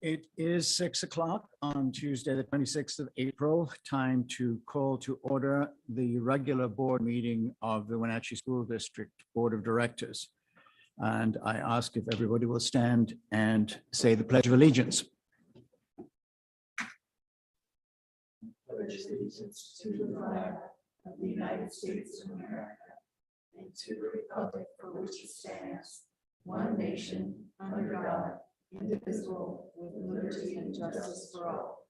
It is 6 o'clock on Tuesday, the 26th of April. Time to call to order the regular board meeting of the Wenatchee School District Board of Directors. And I ask if everybody will stand and say the Pledge of Allegiance. Pledge allegiance to the flag of the United States of America and to the republic for which it stands, one nation, under God, indivisible, with liberty and justice for all.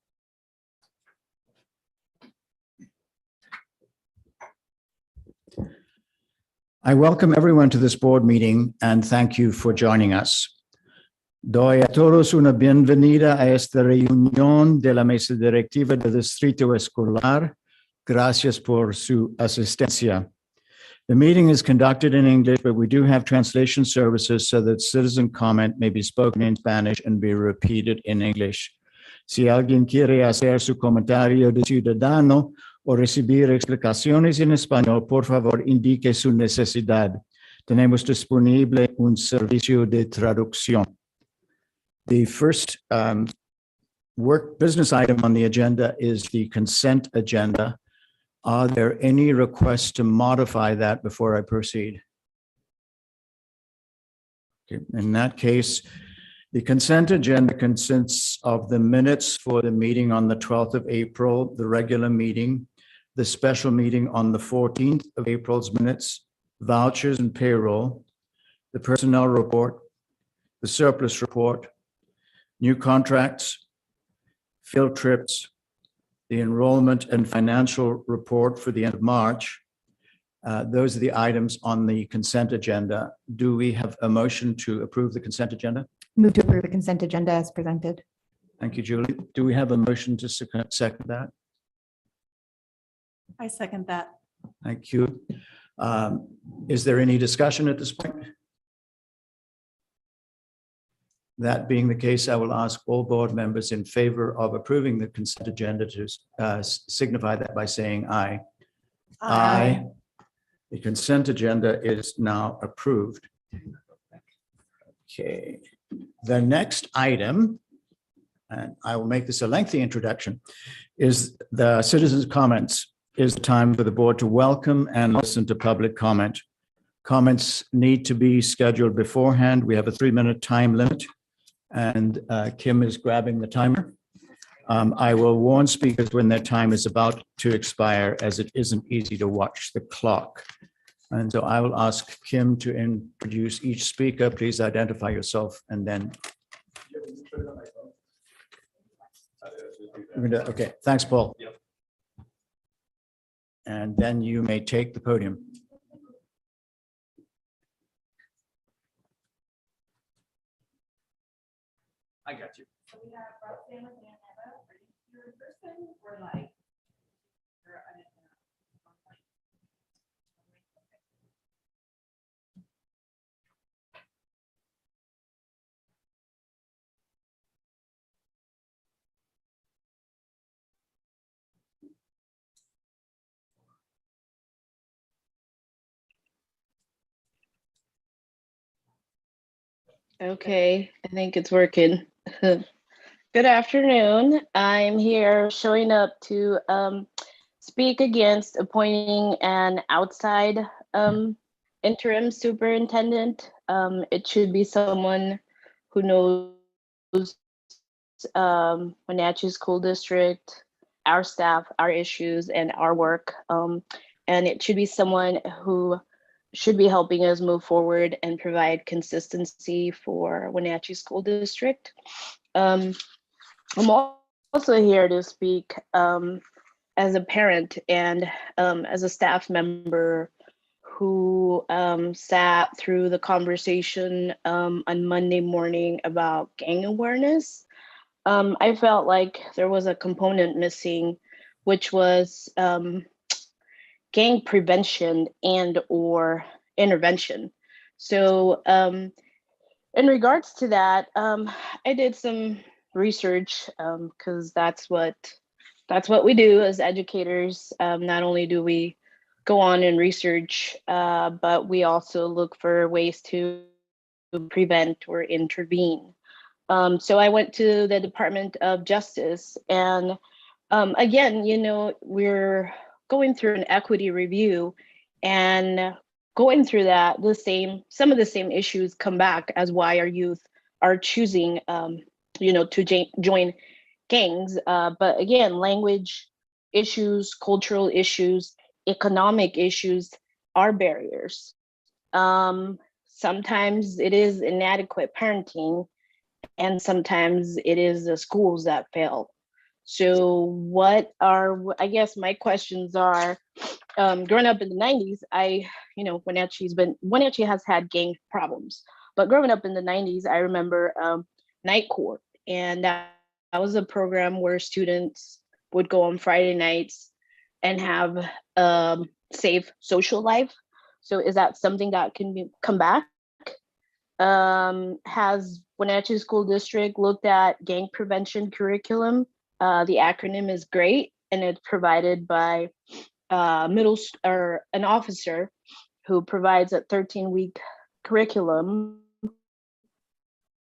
I welcome everyone to this board meeting and thank you for joining us. Doy a todos una bienvenida a esta reunión de la mesa directiva del Distrito Escolar. Gracias por su asistencia. The meeting is conducted in English, but we do have translation services so that citizen comment may be spoken in Spanish and be repeated in English. Si alguien quiere hacer su comentario de ciudadano o recibir explicaciones en español, por favor, indique su necesidad. Tenemos disponible un servicio de traducción. The first business item on the agenda is the consent agenda. Are there any requests to modify that before I proceed? Okay. In that case, the consent agenda consists of the minutes for the meeting on the 12th of April, the regular meeting, the special meeting on the 14th of April's minutes, vouchers and payroll, the personnel report, the surplus report, new contracts, field trips, the enrollment and financial report for the end of March. Those are the items on the consent agenda. Do we have a motion to approve the consent agenda? Move to approve the consent agenda as presented. Thank you, Julie. Do we have a motion to second that? I second that. Thank you. Is there any discussion at this point? That being the case, I will ask all board members in favor of approving the consent agenda to signify that by saying aye. Aye. The consent agenda is now approved. Okay. The next item, and I will make this a lengthy introduction, is the citizens' comments. Is the time for the board to welcome and listen to public comment. Comments need to be scheduled beforehand. We have a 3-minute time limit. And Kim is grabbing the timer. I will warn speakers when their time is about to expire, as it isn't easy to watch the clock. And so I will ask Kim to introduce each speaker. Please identify yourself and then. Okay, thanks, Paul. And then you may take the podium. I got you. So we have Roxanne and Eva. Are you here in person or like? Okay, I think it's working. Good afternoon. I'm here showing up to speak against appointing an outside interim superintendent. It should be someone who knows Wenatchee School District, our staff, our issues, and our work. And it should be someone who should be helping us move forward and provide consistency for Wenatchee School District. I'm also here to speak as a parent and as a staff member who sat through the conversation on Monday morning about gang awareness. I felt like there was a component missing, which was gang prevention and or intervention. So in regards to that, I did some research because that's what we do as educators. Not only do we go on and research, but we also look for ways to prevent or intervene. So I went to the Department of Justice, and again, we're going through an equity review, and going through that, some of the same issues come back as why our youth are choosing, to join gangs. But again, language issues, cultural issues, economic issues are barriers. Sometimes it is inadequate parenting, and sometimes it is the schools that fail. So I guess my questions are, growing up in the 90s, Wenatchee has had gang problems, but growing up in the 90s, I remember Night Court, and that was a program where students would go on Friday nights and have safe social life. So is that something that can come back? Has Wenatchee School District looked at gang prevention curriculum? The acronym is great, and it's provided by an officer who provides a 13-week curriculum,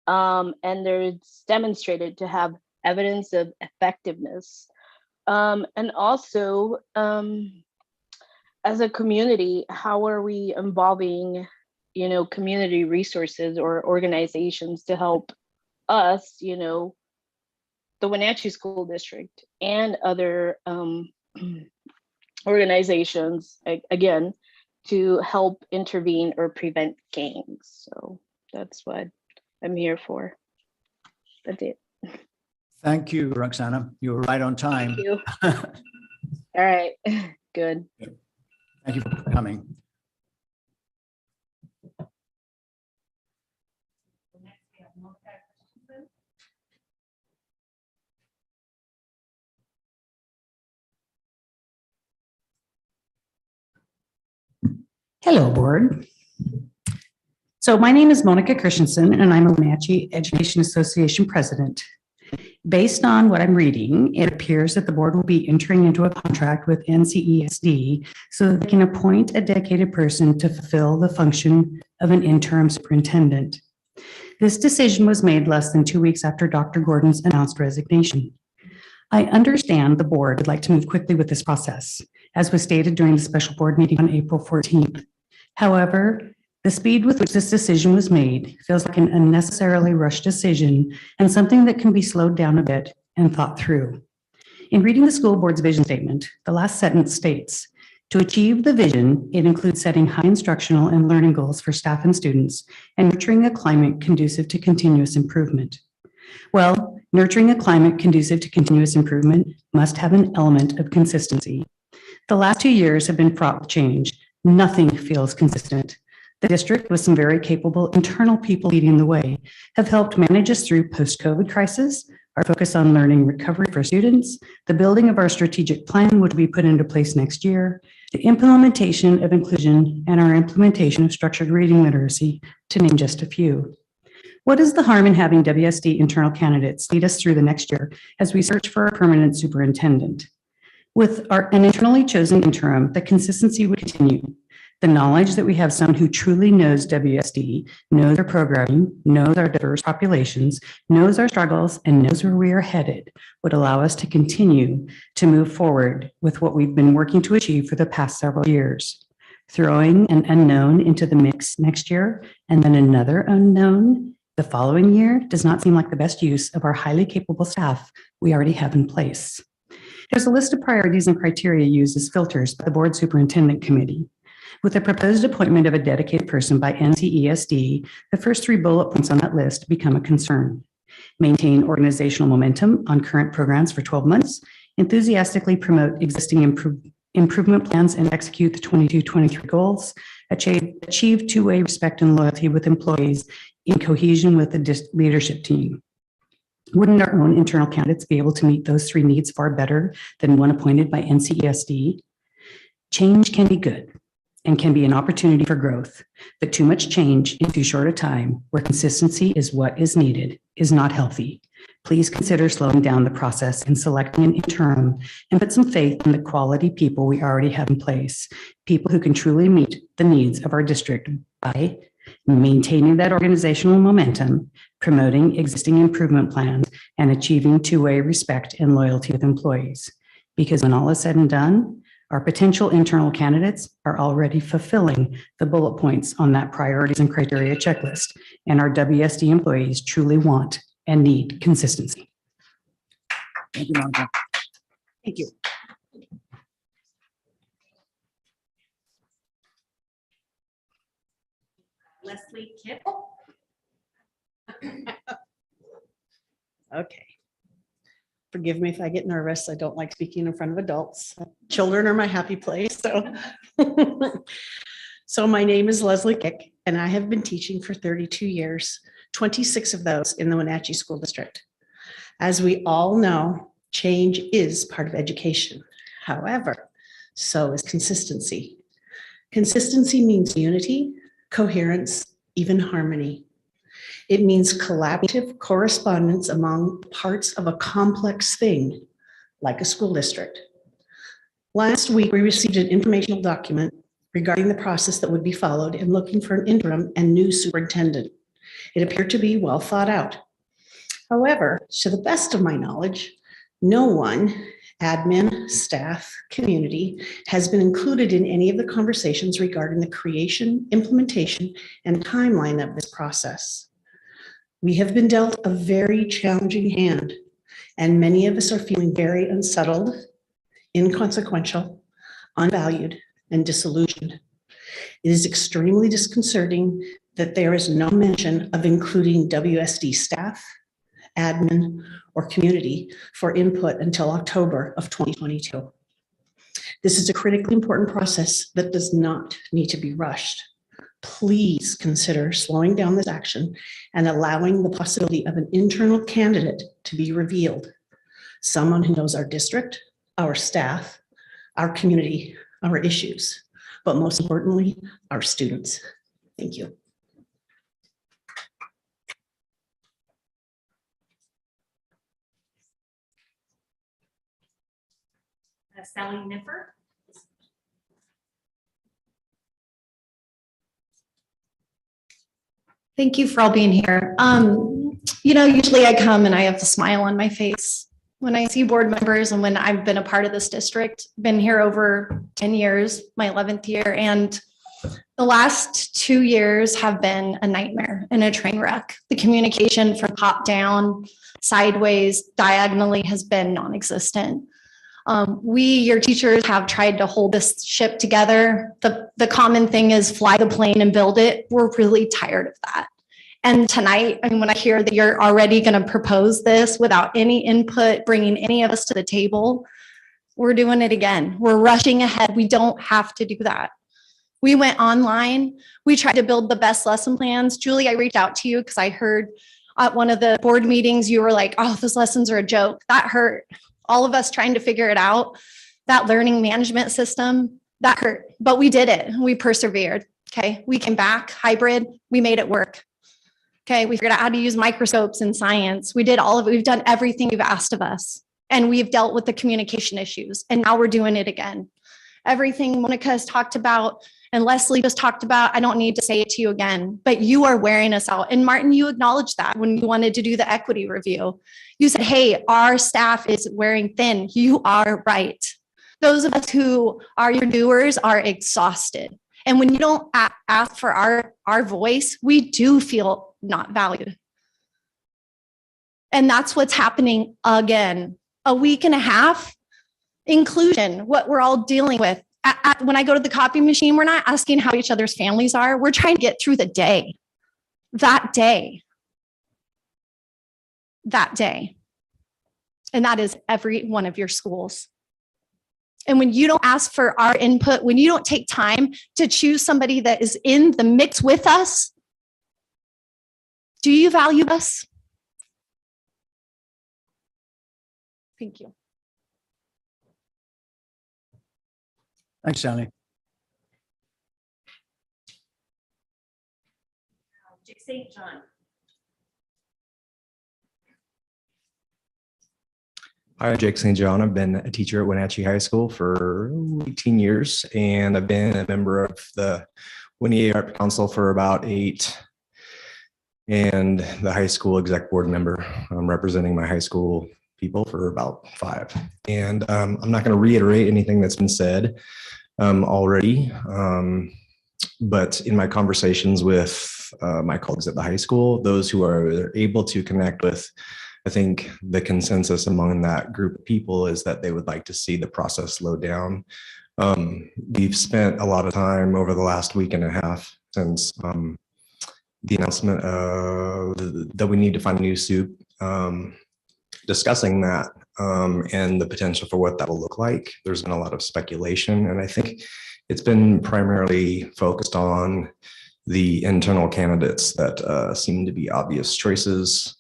and it's demonstrated to have evidence of effectiveness. And also, as a community, how are we involving, community resources or organizations to help us, the Wenatchee School District and other organizations, again, to help intervene or prevent gangs? So that's what I'm here for. That's it. Thank you, Roxana. You were right on time. Thank you. All right, good. Thank you for coming. Next, we have Monica Christensen. Hello, board. So my name is Monica Christensen, and I'm a Wenatchee Education Association president. Based on what I'm reading, it appears that the board will be entering into a contract with NCESD so that they can appoint a dedicated person to fulfill the function of an interim superintendent. This decision was made less than 2 weeks after Dr. Gordon's announced resignation. I understand the board would like to move quickly with this process, as was stated during the special board meeting on April 14th. However, the speed with which this decision was made feels like an unnecessarily rushed decision and something that can be slowed down a bit and thought through. In reading the school board's vision statement, the last sentence states, to achieve the vision, it includes setting high instructional and learning goals for staff and students and nurturing a climate conducive to continuous improvement. Well, nurturing a climate conducive to continuous improvement must have an element of consistency. The last 2 years have been fraught with change. Nothing feels consistent. The district, with some very capable internal people leading the way, have helped manage us through post-COVID crisis, our focus on learning recovery for students, the building of our strategic plan, which will be put into place next year, the implementation of inclusion, and our implementation of structured reading literacy, to name just a few. What is the harm in having WSD internal candidates lead us through the next year as we search for a permanent superintendent? With an internally chosen interim, the consistency would continue. The knowledge that we have someone who truly knows WSD, knows our programming, knows our diverse populations, knows our struggles, and knows where we are headed would allow us to continue to move forward with what we've been working to achieve for the past several years. Throwing an unknown into the mix next year and then another unknown the following year does not seem like the best use of our highly capable staff we already have in place. There's a list of priorities and criteria used as filters by the board superintendent committee. With the proposed appointment of a dedicated person by NCESD, the first 3 bullet points on that list become a concern. Maintain organizational momentum on current programs for 12 months, enthusiastically promote existing improvement plans and execute the 22-23 goals, achieve two-way respect and loyalty with employees in cohesion with the leadership team. Wouldn't our own internal candidates be able to meet those 3 needs far better than one appointed by NCESD? Change can be good and can be an opportunity for growth, but too much change in too short a time where consistency is what is needed is not healthy. Please consider slowing down the process and selecting an interim and put some faith in the quality people we already have in place, people who can truly meet the needs of our district by maintaining that organizational momentum, promoting existing improvement plans, and achieving two-way respect and loyalty with employees. Because when all is said and done, our potential internal candidates are already fulfilling the bullet points on that priorities and criteria checklist, and our WSD employees truly want and need consistency. Thank you, Monica. Thank you. Leslie Kipp. Okay. Forgive me if I get nervous. I don't like speaking in front of adults. Children are my happy place, so. So my name is Leslie Kick, and I have been teaching for 32 years, 26 of those in the Wenatchee School District. As we all know, change is part of education. However, so is consistency. Consistency means unity, coherence, even harmony. It means collaborative correspondence among parts of a complex thing, like a school district. Last week, we received an informational document regarding the process that would be followed in looking for an interim and new superintendent. It appeared to be well thought out. However, to the best of my knowledge, no one, admin, staff, community, has been included in any of the conversations regarding the creation, implementation, and timeline of this process. We have been dealt a very challenging hand, and many of us are feeling very unsettled, inconsequential, unvalued, and disillusioned. It is extremely disconcerting that there is no mention of including WSD staff, admin, or community for input until October of 2022. This is a critically important process that does not need to be rushed. Please consider slowing down this action and allowing the possibility of an internal candidate to be revealed. Someone who knows our district, our staff, our community, our issues, but most importantly, our students. Thank you. Sally Niffer. Thank you for all being here. Usually I come and I have the smile on my face when I see board members and when I've been a part of this district, been here over 10 years, my 11th year, and the last 2 years have been a nightmare and a train wreck. The communication from top down, sideways, diagonally has been non-existent. Your teachers have tried to hold this ship together. The common thing is fly the plane and build it. We're really tired of that. And tonight, when I hear that you're already going to propose this without any input, bringing any of us to the table, we're doing it again. We're rushing ahead. We don't have to do that. We went online. We tried to build the best lesson plans. Julie, I reached out to you because I heard at one of the board meetings, you were like, oh, those lessons are a joke. That hurt. All of us trying to figure it out. That learning management system, that hurt. But we did it. We persevered. Okay. We came back hybrid. We made it work. Okay, we figured out how to use microscopes in science. We did all of it. We've done everything you've asked of us. And we've dealt with the communication issues. And now we're doing it again. Everything Monica has talked about and Leslie just talked about, I don't need to say it to you again, but you are wearing us out. And Martin, you acknowledged that when you wanted to do the equity review. You said, hey, our staff is wearing thin. You are right. Those of us who are your doers are exhausted. And when you don't ask for our voice, we do feel not valued. And that's what's happening again. A week and a half, inclusion, what we're all dealing with. When I go to the copy machine, we're not asking how each other's families are. We're trying to get through the day, that day. And that is every one of your schools. And when you don't ask for our input, when you don't take time to choose somebody that is in the mix with us, do you value us? Thank you. Thanks, Sally. Jake St. John. Hi, I'm Jake St. John. I've been a teacher at Wenatchee High School for 18 years, and I've been a member of the Wenatchee Art Council for about 8. and the high school exec board member. I'm representing my high school people for about 5. And I'm not going to reiterate anything that's been said already. But in my conversations with my colleagues at the high school, those who are able to connect with, I think the consensus among that group of people is that they would like to see the process slow down. We've spent a lot of time over the last week and a half since the announcement that we need to find a new soup, discussing that and the potential for what that'll look like. There's been a lot of speculation, and I think it's been primarily focused on the internal candidates that seem to be obvious choices.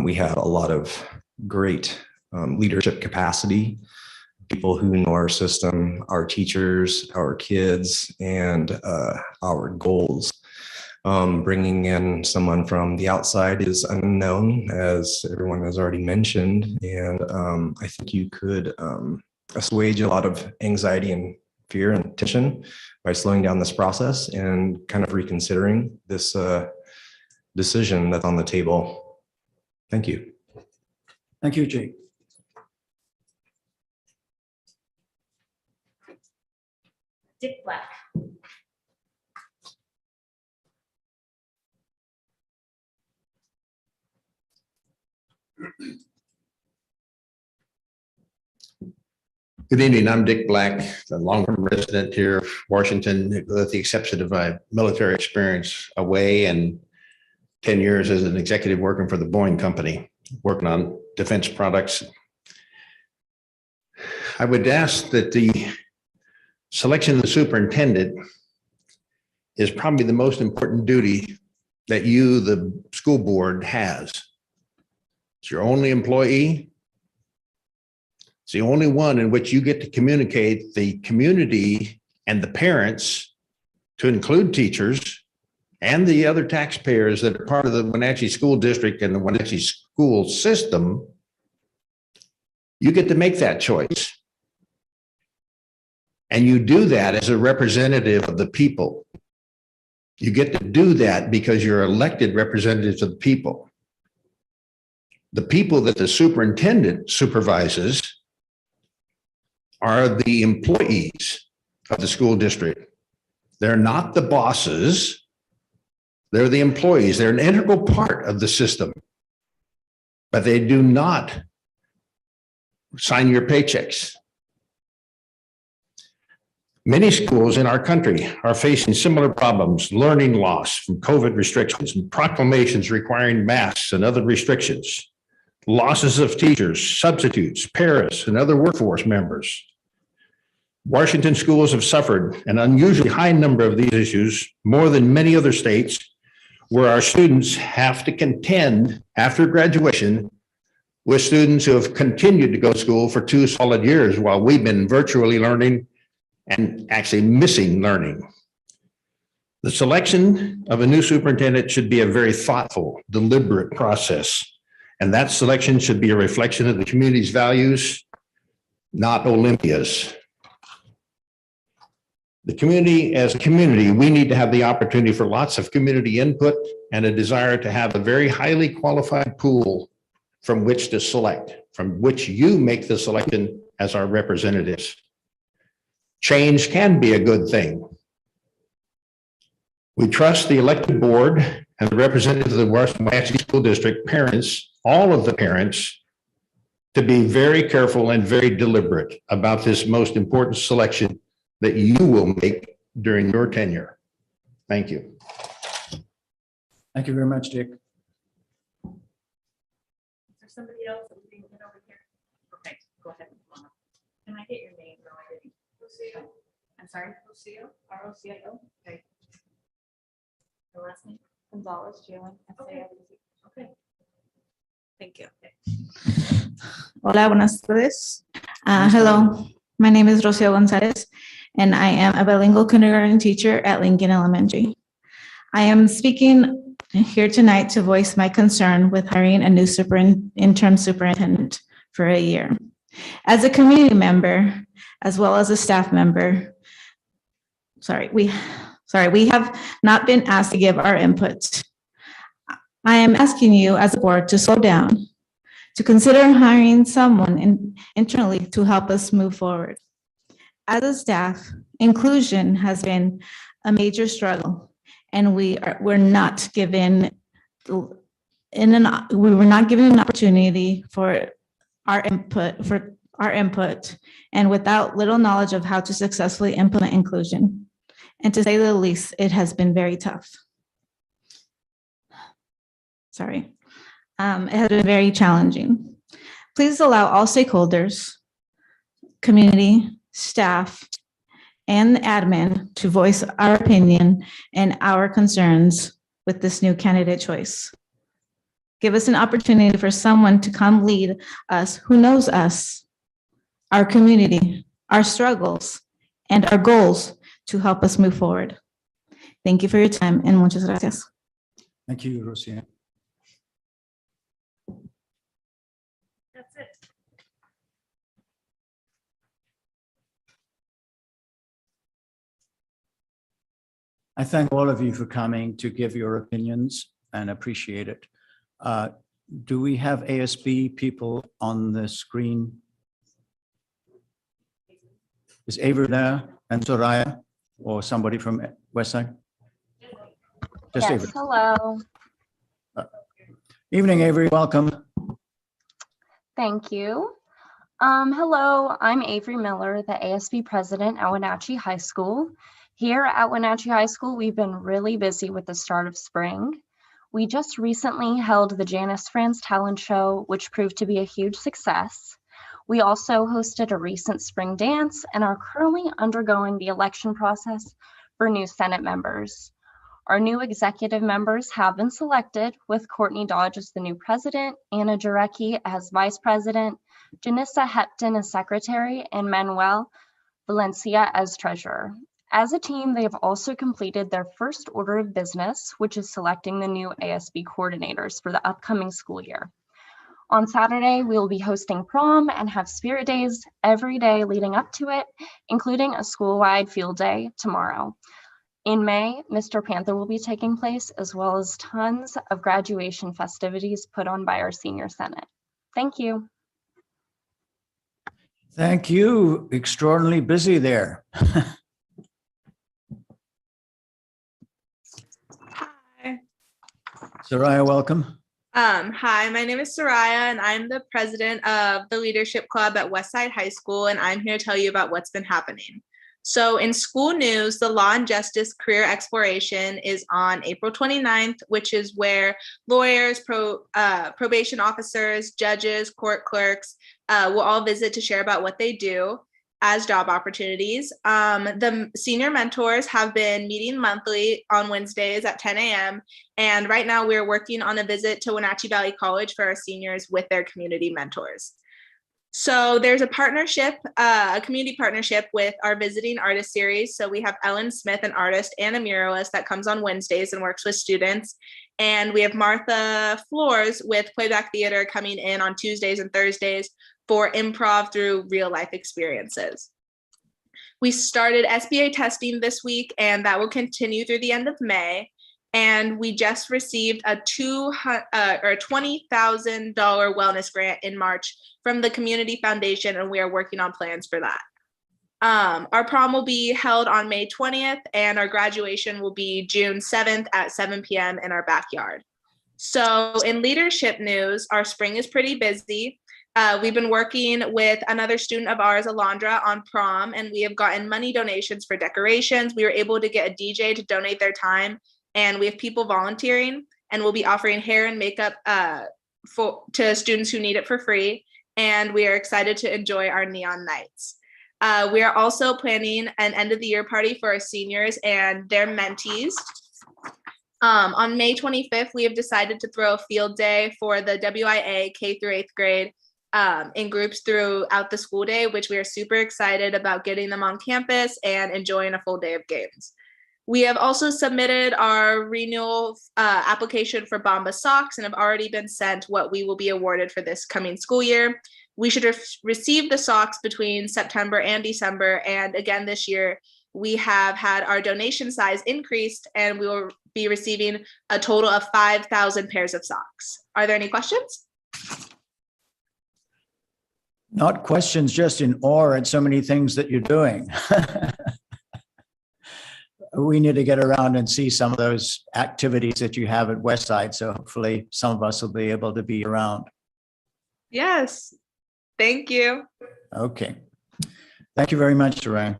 We have a lot of great leadership capacity, people who know our system, our teachers, our kids, and our goals. Bringing in someone from the outside is unknown, as everyone has already mentioned, and I think you could assuage a lot of anxiety and fear and tension by slowing down this process and kind of reconsidering this decision that's on the table. Thank you. Thank you, Jake. Dick Black. Good evening. I'm Dick Black, a long-term resident here of Washington, with the exception of my military experience away and 10 years as an executive working for the Boeing Company, working on defense products. I would ask that the selection of the superintendent is probably the most important duty that you, the school board, has. It's your only employee. It's the only one in which you get to communicate the community and the parents, to include teachers and the other taxpayers that are part of the Wenatchee School District and the Wenatchee school system. You get to make that choice. And you do that as a representative of the people. You get to do that because you're elected representatives of the people. The people that the superintendent supervises are the employees of the school district. They're not the bosses. They're the employees. They're an integral part of the system, but they do not sign your paychecks. Many schools in our country are facing similar problems: learning loss from COVID restrictions and proclamations requiring masks and other restrictions, losses of teachers, substitutes, paras, and other workforce members. Washington schools have suffered an unusually high number of these issues, more than many other states, where our students have to contend after graduation with students who have continued to go to school for 2 solid years while we've been virtually learning and actually missing learning. The selection of a new superintendent should be a very thoughtful, deliberate process. And that selection should be a reflection of the community's values, not Olympia's. The community, as a community, we need to have the opportunity for lots of community input and a desire to have a very highly qualified pool from which to select, from which you make the selection as our representatives. Change can be a good thing. We trust the elected board and the representatives of the Wenatchee School District, parents, all of the parents, to be very careful and very deliberate about this most important selection that you will make during your tenure. Thank you. Thank you very much, Dick. Is there somebody else that we didn't get over here? Okay, go ahead. Can I get your name? No, I didn't. Rocio. I'm sorry, Rocio, R-O-C-I-O. Okay. Your last name? Gonzalez, Jalen. Okay. Okay. Thank you. Hola, buenas tardes. Hello, my name is Rocio Gonzalez, and I am a bilingual kindergarten teacher at Lincoln Elementary. I am speaking here tonight to voice my concern with hiring a new interim superintendent for a year. As a community member, as well as a staff member, we have not been asked to give our input. I am asking you as a board to slow down, to consider hiring someone internally to help us move forward. As a staff, inclusion has been a major struggle, and we're not given an opportunity for our input, and without little knowledge of how to successfully implement inclusion. And to say the least, it has been very tough. Sorry. It has been very challenging. Please allow all stakeholders, community, staff, and admin to voice our opinion and our concerns with this new candidate choice. Give us an opportunity for someone to come lead us who knows us, our community, our struggles, and our goals to help us move forward. Thank you for your time, and muchas gracias. Thank you, Rosia. That's it. I thank all of you for coming to give your opinions and appreciate it. Do we have ASB people on the screen? Is Waiver there and Soraya or somebody from Westside? Just Yes, Waiver. hello. Evening, Avery, welcome. Thank you. Hello, I'm Avery Miller, the ASB president at Wenatchee High School. Here at Wenatchee High School, we've been really busy with the start of spring. We just recently held the Janice Franz Talent Show, which proved to be a huge success. We also hosted a recent spring dance and are currently undergoing the election process for new Senate members. Our new executive members have been selected, with Courtney Dodge as the new president, Anna Jarecki as vice president, Janissa Hepton as secretary, and Manuel Valencia as treasurer. As a team, they have also completed their first order of business, which is selecting the new ASB coordinators for the upcoming school year. On Saturday, we will be hosting prom and have spirit days every day leading up to it, including a school-wide field day tomorrow. In May, Mr. Panther will be taking place, as well as tons of graduation festivities put on by our senior senate. Thank you. Thank you. Extraordinarily busy there. Hi. Soraya, welcome. Hi, my name is Soraya, and I'm the president of the Leadership Club at Westside High School, and I'm here to tell you about what's been happening. So in school news, the Law and Justice Career Exploration is on April 29th, which is where lawyers, probation officers, judges, court clerks will all visit to share about what they do as job opportunities. The senior mentors have been meeting monthly on Wednesdays at 10 a.m. And right now we're working on a visit to Wenatchee Valley College for our seniors with their community mentors. So there's a partnership, a community partnership with our Visiting Artist series. So we have Ellen Smith, an artist and a muralist that comes on Wednesdays and works with students. And we have Martha Floors with Playback Theater coming in on Tuesdays and Thursdays for improv through real life experiences. We started SBA testing this week, and that will continue through the end of May. And we just received a $20,000 wellness grant in March from the Community Foundation, and we are working on plans for that. Our prom will be held on May 20th, and our graduation will be June 7th at 7 p.m. in our backyard. So in leadership news, our spring is pretty busy. We've been working with another student of ours, Alondra, on prom, and we have gotten money donations for decorations. We were able to get a DJ to donate their time, and we have people volunteering, and we'll be offering hair and makeup to students who need it for free. And we are excited to enjoy our neon nights. We are also planning an end of the year party for our seniors and their mentees. On May 25th, we have decided to throw a field day for the WIA K through 8th grade in groups throughout the school day, which we are super excited about getting them on campus and enjoying a full day of games. We have also submitted our renewal application for Bomba socks and have already been sent what we will be awarded for this coming school year. We should receive the socks between September and December. And again, this year, we have had our donation size increased and we will be receiving a total of 5,000 pairs of socks. Are there any questions? Not questions, just in awe at so many things that you're doing. We need to get around and see some of those activities that you have at Westside. So hopefully some of us will be able to be around. Yes. Thank you. Okay. Thank you very much, Saray.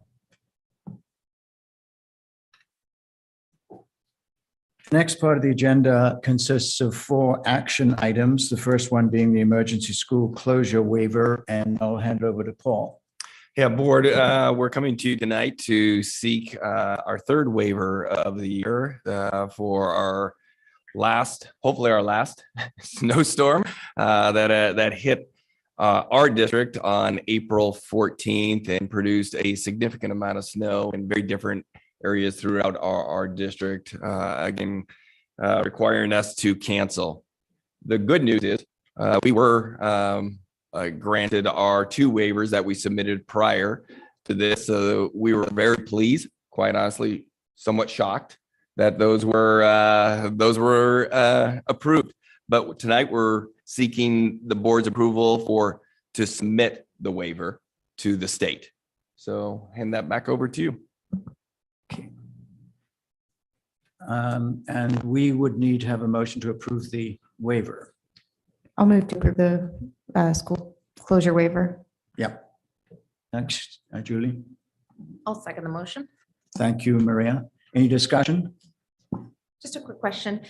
The next part of the agenda consists of 4 action items. The first one being the emergency school closure waiver, and I'll hand over to Paul. Yeah, board, we're coming to you tonight to seek our 3rd waiver of the year for our last, hopefully our last snowstorm that hit our district on April 14th and produced a significant amount of snow in very different areas throughout our district, again, requiring us to cancel. The good news is we were granted our 2 waivers that we submitted prior to this. So we were very pleased, quite honestly, somewhat shocked that those were approved. But tonight we're seeking the board's approval to submit the waiver to the state. So hand that back over to you. Okay. And we would need to have a motion to approve the waiver. I'll move to approve the school closure waiver. Yep. Thanks, Julie. I'll second the motion. Thank you, Maria. Any discussion? Just a quick question.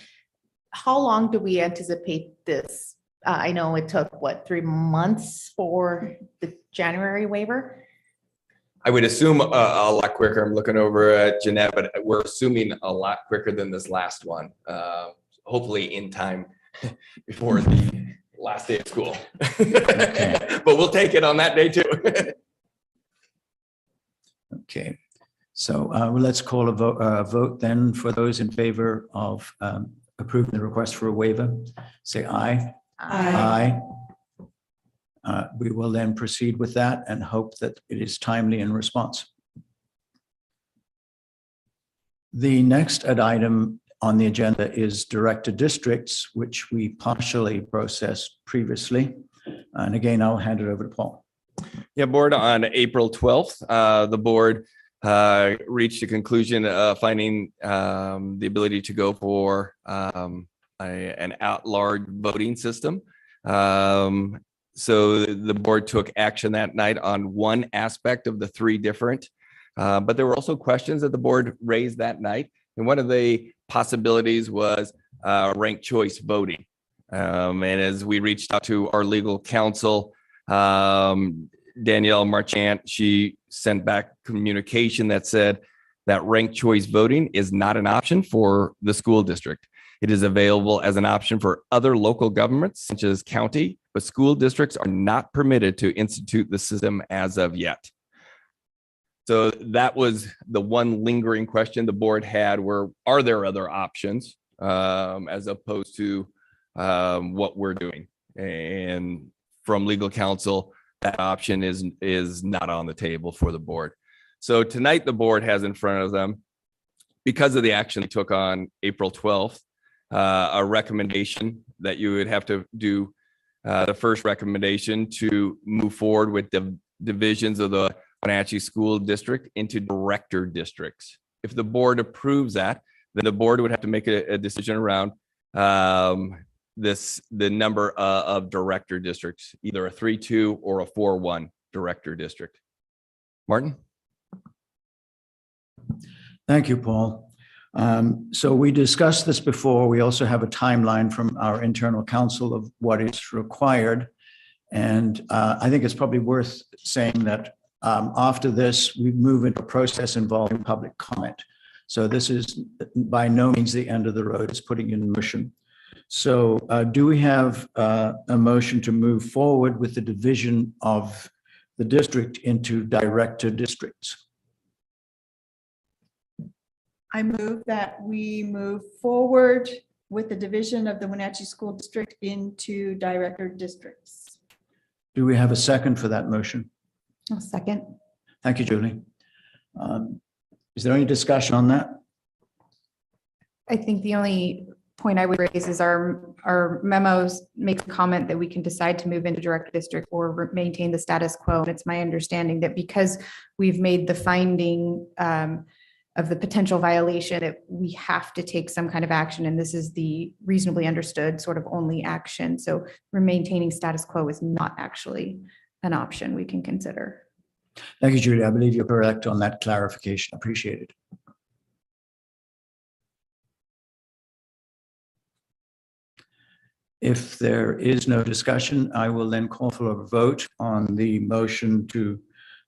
How long do we anticipate this? I know it took, 3 months for the January waiver? I would assume a lot quicker. I'm looking over at Jeanette, but we're assuming a lot quicker than this last one. Hopefully in time before the last day of school. But we'll take it on that day too. Okay. So let's call a vote then. For those in favor of approving the request for a waiver, say aye. Aye. We will then proceed with that and hope that it is timely in response. The next item on the agenda is director districts, which we partially processed previously. And again, I'll hand it over to Paul. Yeah, board, on April 12th, the board reached a conclusion of finding the ability to go for an at-large voting system. So the board took action that night on one aspect of the 3 different, but there were also questions that the board raised that night. And one of the possibilities was ranked choice voting. And as we reached out to our legal counsel, Danielle Marchant, she sent back communication that said that ranked choice voting is not an option for the school district. It is available as an option for other local governments, such as county, but school districts are not permitted to institute the system as of yet. So that was the one lingering question the board had, are there other options as opposed to what we're doing? And from legal counsel, that option is not on the table for the board. So tonight the board has in front of them, because of the action they took on April 12th, a recommendation that you would have to do the first recommendation to move forward with the divisions of the Wenatchee School District into director districts. If the board approves that, then the board would have to make a decision around the number of director districts, either a 3-2 or a 4-1 director district. Martin? Thank you, Paul. So we discussed this before. We also have a timeline from our internal counsel of what is required. And I think it's probably worth saying that after this, we move into a process involving public comment. So this is by no means the end of the road. It's putting in motion. So do we have a motion to move forward with the division of the district into director districts? I move that we move forward with the division of the Wenatchee School District into director districts. Do we have a second for that motion? I'll second. Thank you, Julie. Is there any discussion on that? I think the only point I would raise is our memos make a comment that we can decide to move into direct district or maintain the status quo. And it's my understanding that because we've made the finding of the potential violation, that we have to take some kind of action. And this is the reasonably understood sort of only action. So we're maintaining status quo is not actually an option we can consider. Thank you, Julie. I believe you're correct on that clarification. Appreciate it. If there is no discussion, I will then call for a vote on the motion to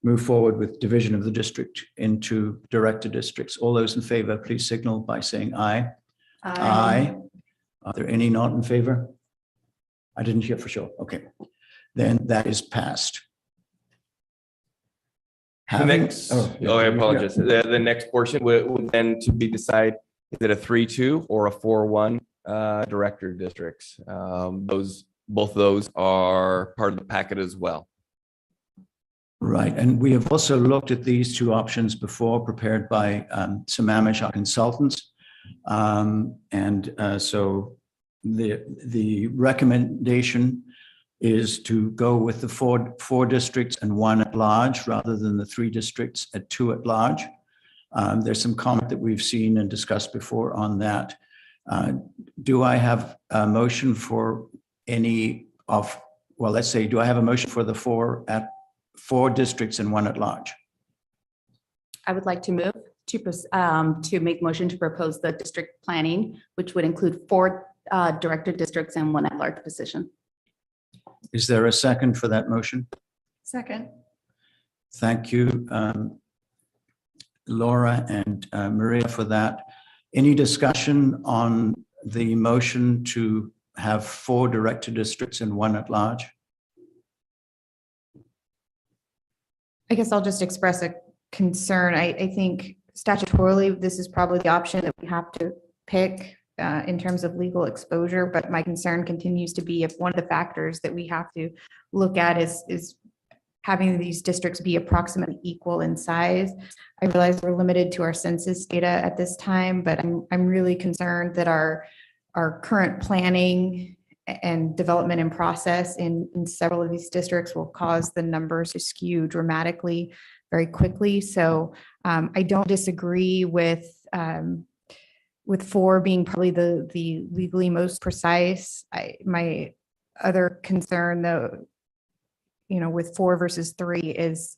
move forward with division of the district into director districts. All those in favor, please signal by saying aye. Aye. Are there any not in favor? I didn't hear for sure. Okay. Then that is passed. The next, I apologize. The next portion would then to be decide, is it a 3-2 or a 4-1 director districts? Both those are part of the packet as well. Right, and we have also looked at these two options before, prepared by Sammamish, our consultants. So the recommendation is to go with the four districts and 1 at large rather than the 3 districts at 2 at large. There's some comment that we've seen and discussed before on that. Do I have a motion for any of, well, let's say, do I have a motion for the 4 districts and 1 at large? I would like to move to make motion to propose the district planning, which would include 4 director districts and 1 at-large position. Is there a second for that motion? Second. Thank you, Laura and Maria, for that. Any discussion on the motion to have 4 director districts and 1 at large? I guess I'll just express a concern. I think statutorily, this is probably the option that we have to pick in terms of legal exposure, but my concern continues to be if one of the factors that we have to look at is having these districts be approximately equal in size. I realize we're limited to our census data at this time, but I'm really concerned that our current planning and development and process in several of these districts will cause the numbers to skew dramatically very quickly. So I don't disagree with 4 being probably the legally most precise. My other concern, though, with 4 versus 3 is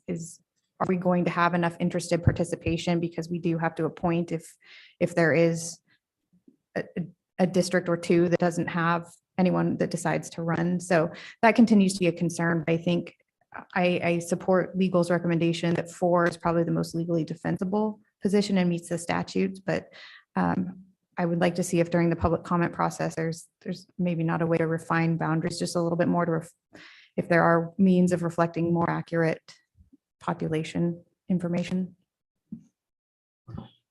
are we going to have enough interested participation? Because we do have to appoint if there is a district or 2 that doesn't have anyone that decides to run. So that continues to be a concern. But I think I support legal's recommendation that 4 is probably the most legally defensible position and meets the statutes. But I would like to see if during the public comment process, there's maybe not a way to refine boundaries just a little bit more if there are means of reflecting more accurate population information.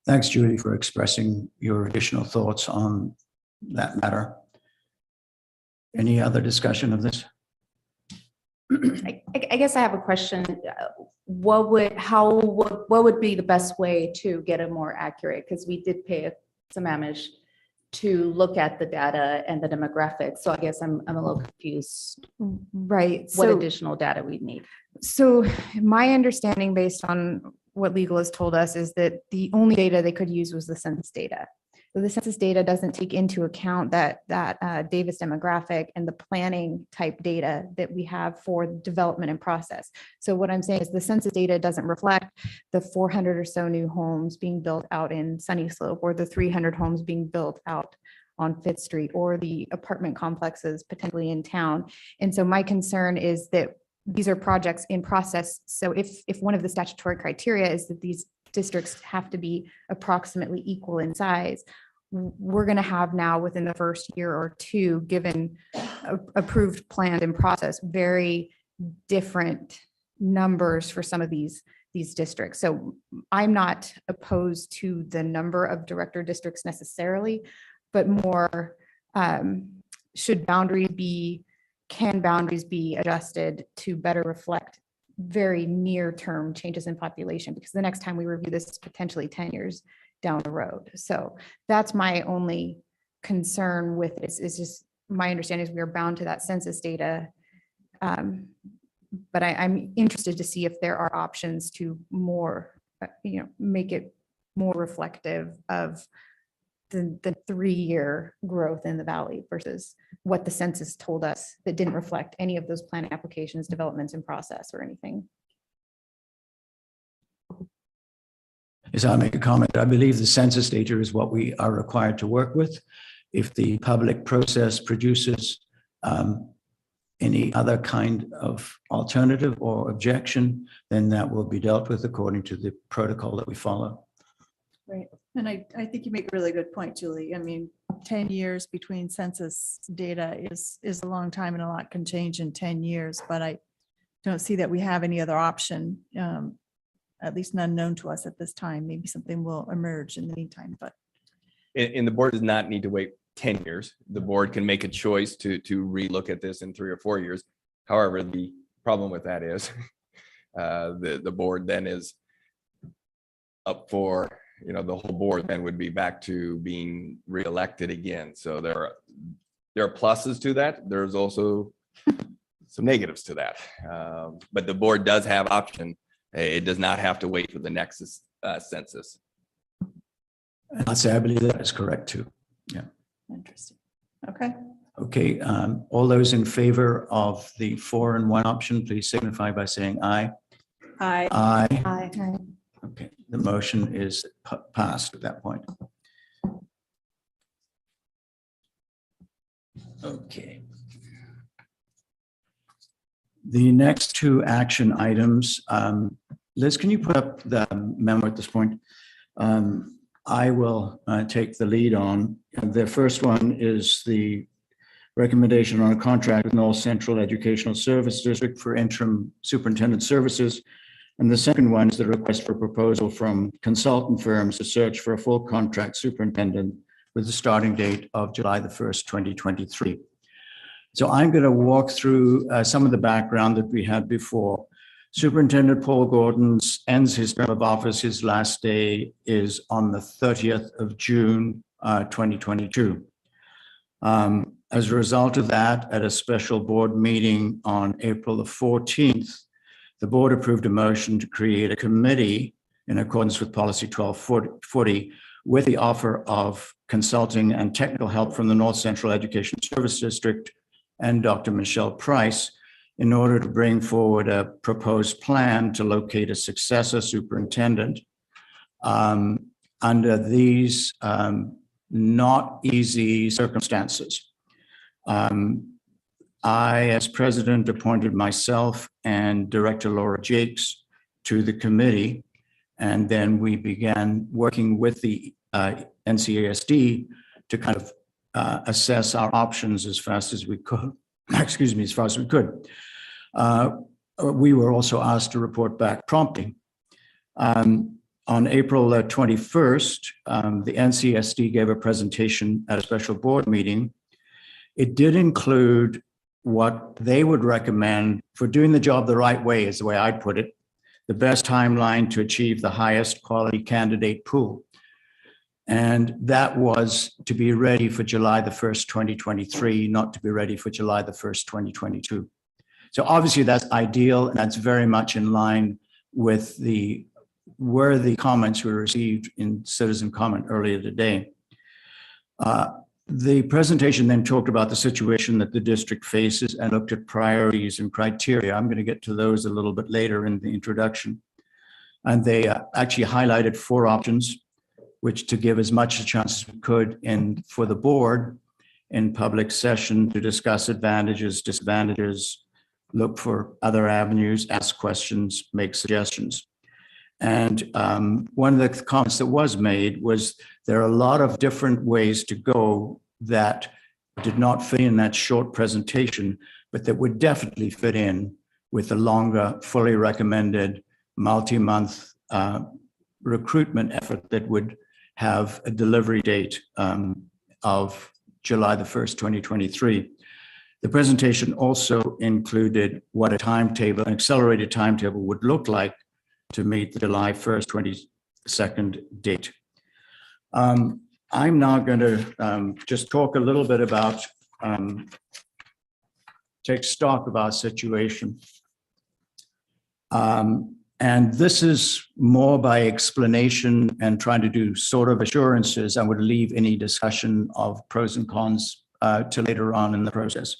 Thanks, Julie, for expressing your additional thoughts on that matter. Any other discussion of this? I guess I have a question. What would be the best way to get a more accurate? Because we did pay Sammamish to look at the data and the demographics. So I guess I'm a little confused. Right. What additional data we need? So my understanding based on what legal has told us is that the only data they could use was the census data. So the census data doesn't take into account that Davis demographic and the planning type data that we have for development and process. So what I'm saying is the census data doesn't reflect the 400 or so new homes being built out in Sunny Slope, or the 300 homes being built out on Fifth Street, or the apartment complexes potentially in town. And so my concern is that these are projects in process. So if one of the statutory criteria is that these districts have to be approximately equal in size, we're going to have now within the first year or 2, given approved, planned, and process, very different numbers for some of these districts. So I'm not opposed to the number of director districts necessarily, but more can boundaries be adjusted to better reflect very near-term changes in population, because the next time we review this is potentially 10 years down the road. So that's my only concern with this, is just my understanding is we are bound to that census data. But I'm interested to see if there are options to more, make it more reflective of the 3-year growth in the valley versus what the census told us that didn't reflect any of those plan applications, developments in process or anything. As I make a comment, I believe the census data is what we are required to work with. If the public process produces any other kind of alternative or objection, then that will be dealt with according to the protocol that we follow. Right. And I think you make a really good point, Julie. I mean, 10 years between census data is a long time, and a lot can change in 10 years, but I don't see that we have any other option, at least none known to us at this time. Maybe something will emerge in the meantime, but. And the board does not need to wait 10 years. The board can make a choice to relook at this in 3 or 4 years. However, the problem with that is the board then is up for, the whole board then would be back to being reelected again. So there are pluses to that. There's also some negatives to that. But the board does have option. It does not have to wait for the next census. And I'd say I believe that is correct too. Yeah. Interesting. Okay. Okay. All those in favor of the 4-in-1 option, please signify by saying aye. Aye. Aye. Aye. Okay. The motion is passed at that point. Okay. The next 2 action items, Liz, can you put up the memo at this point? I will take the lead on. The first one is the recommendation on a contract with North Central Educational Service District for interim superintendent services. And the second one is the request for proposal from consultant firms to search for a full contract superintendent with the starting date of July the 1st, 2023. So I'm going to walk through some of the background that we had before. Superintendent Paul Gordon ends his term of office. His last day is on the 30th of June, 2022. As a result of that, at a special board meeting on April the 14th, the board approved a motion to create a committee in accordance with policy 1240 with the offer of consulting and technical help from the North Central Education Service District and Dr. Michelle Price in order to bring forward a proposed plan to locate a successor superintendent under these not easy circumstances. I, as president, appointed myself and Director Laura Jakes to the committee, and then we began working with the NCASD to kind of assess our options as fast as we could. Excuse me, as fast as we could. We were also asked to report back promptly. On April 21st, the NCSD gave a presentation at a special board meeting. It did include what they would recommend for doing the job the right way, is the way I'd put it, the best timeline to achieve the highest quality candidate pool. And that was to be ready for July the 1st, 2023, not to be ready for July the 1st, 2022. So obviously that's ideal, and that's very much in line with the worthy comments we received in citizen comment earlier today. The presentation then talked about the situation that the district faces and looked at priorities and criteria. I'm going to get to those a little bit later in the introduction. And they actually highlighted 4 options, which to give as much a chance as we could for the board in public session to discuss advantages, disadvantages, look for other avenues, ask questions, make suggestions. And one of the comments that was made was there are a lot of different ways to go that did not fit in that short presentation, but that would definitely fit in with the longer, fully recommended multi-month recruitment effort that would have a delivery date of July the 1st, 2023. The presentation also included what a timetable, an accelerated timetable would look like to meet the July 1st, 22nd date. I'm now going to just talk a little bit about, take stock of our situation. And this is more by explanation and trying to do sort of assurances. I would leave any discussion of pros and cons to later on in the process.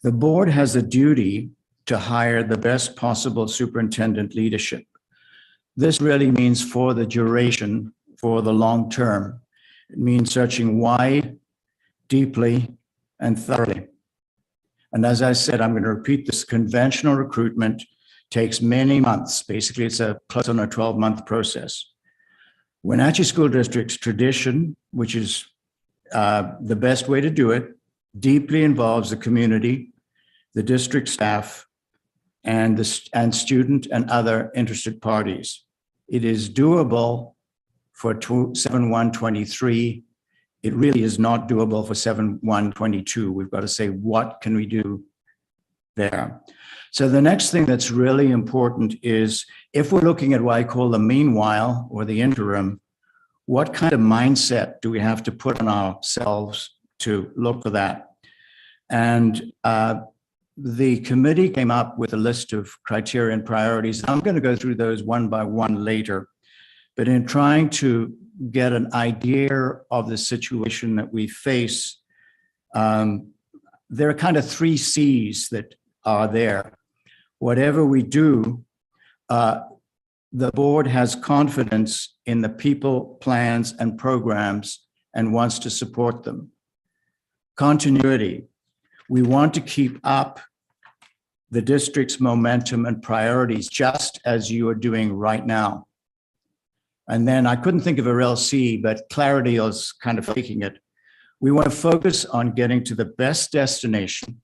The board has a duty to hire the best possible superintendent leadership. This really means for the duration, for the long term. It means searching wide, deeply, and thoroughly. And as I said, I'm going to repeat this: conventional recruitment takes many months. Basically, it's a close on a 12-month process. Wenatchee School District's tradition, which is the best way to do it, deeply involves the community, the district staff, and student and other interested parties. It is doable for 7/1/23. It really is not doable for 7/1/22. We've got to say, what can we do there? So the next thing that's really important is, if we're looking at what I call the meanwhile or the interim, what kind of mindset do we have to put on ourselves to look for that? And the committee came up with a list of criteria and priorities. I'm going to go through those one by one later. But in trying to get an idea of the situation that we face, there are kind of 3 C's that are there. Whatever we do, the board has confidence in the people, plans, and programs and wants to support them. Continuity. We want to keep up the district's momentum and priorities, just as you are doing right now. And then I couldn't think of a real C, but clarity is kind of faking it. We want to focus on getting to the best destination,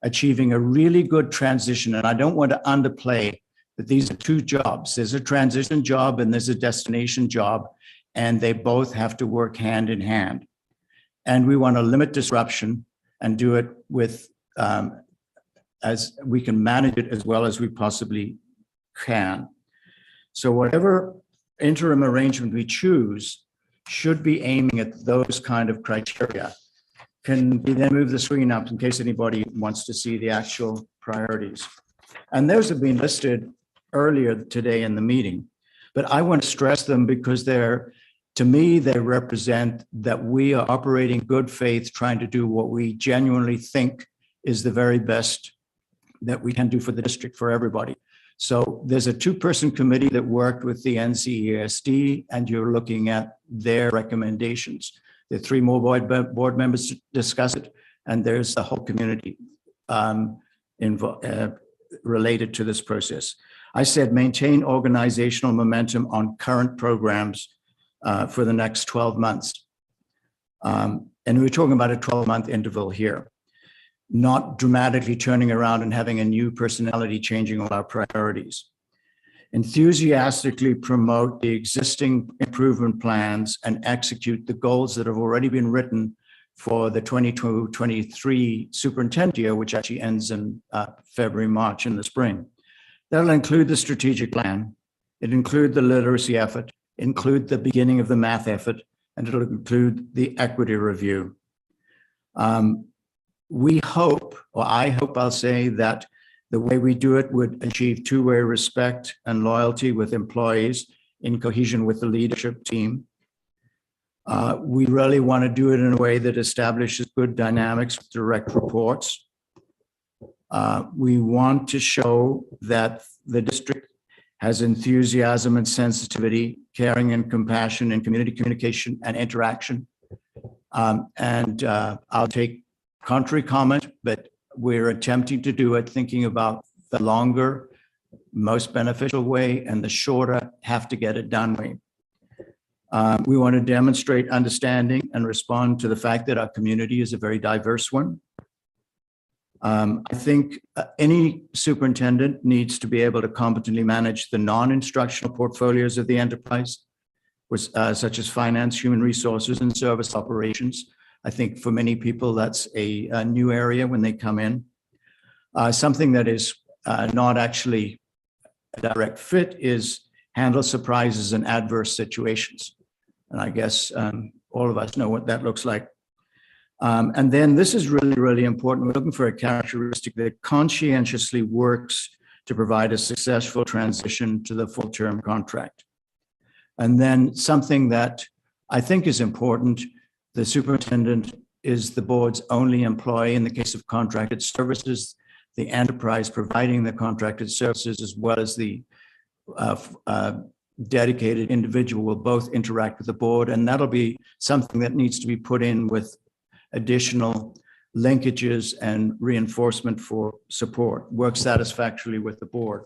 achieving a really good transition. And I don't want to underplay that these are 2 jobs. There's a transition job and there's a destination job, and they both have to work hand in hand. And we want to limit disruption and do it with, as we can manage it as well as we possibly can. So whatever interim arrangement we choose should be aiming at those kind of criteria. Can we then move the screen up in case anybody wants to see the actual priorities? And those have been listed earlier today in the meeting, but I want to stress them because to me, they represent that we are operating good faith, trying to do what we genuinely think is the very best that we can do for the district, for everybody. So there's a 2-person committee that worked with the NCESD, and you're looking at their recommendations. There are 3 more board members to discuss it, and there's the whole community related to this process. I said maintain organizational momentum on current programs for the next 12 months. And we're talking about a 12-month interval here, not dramatically turning around and having a new personality changing all our priorities. Enthusiastically promote the existing improvement plans and execute the goals that have already been written for the 22-23 superintendent year, which actually ends in February, March in the spring. That'll include the strategic plan. It include the literacy effort, include the beginning of the math effort, and it'll include the equity review. We hope, or I hope I'll say, that the way we do it would achieve 2-way respect and loyalty with employees in cohesion with the leadership team. We really want to do it in a way that establishes good dynamics with direct reports. We want to show that the district has enthusiasm and sensitivity, caring and compassion, and community communication and interaction. I'll take contrary comment, but we're attempting to do it thinking about the longer, most beneficial way, and the shorter, have to get it done way. We want to demonstrate understanding and respond to the fact that our community is a very diverse one. I think any superintendent needs to be able to competently manage the non-instructional portfolios of the enterprise, such as finance, human resources, and service operations. I think for many people, that's a new area when they come in. Something that is not actually a direct fit is handle surprises and adverse situations. And I guess all of us know what that looks like. And then this is really, really important. We're looking for a characteristic that conscientiously works to provide a successful transition to the full-term contract. And then something that I think is important, the superintendent is the board's only employee in the case of contracted services. The enterprise providing the contracted services as well as the dedicated individual will both interact with the board, and that'll be something that needs to be put in with additional linkages and reinforcement for support, work satisfactorily with the board.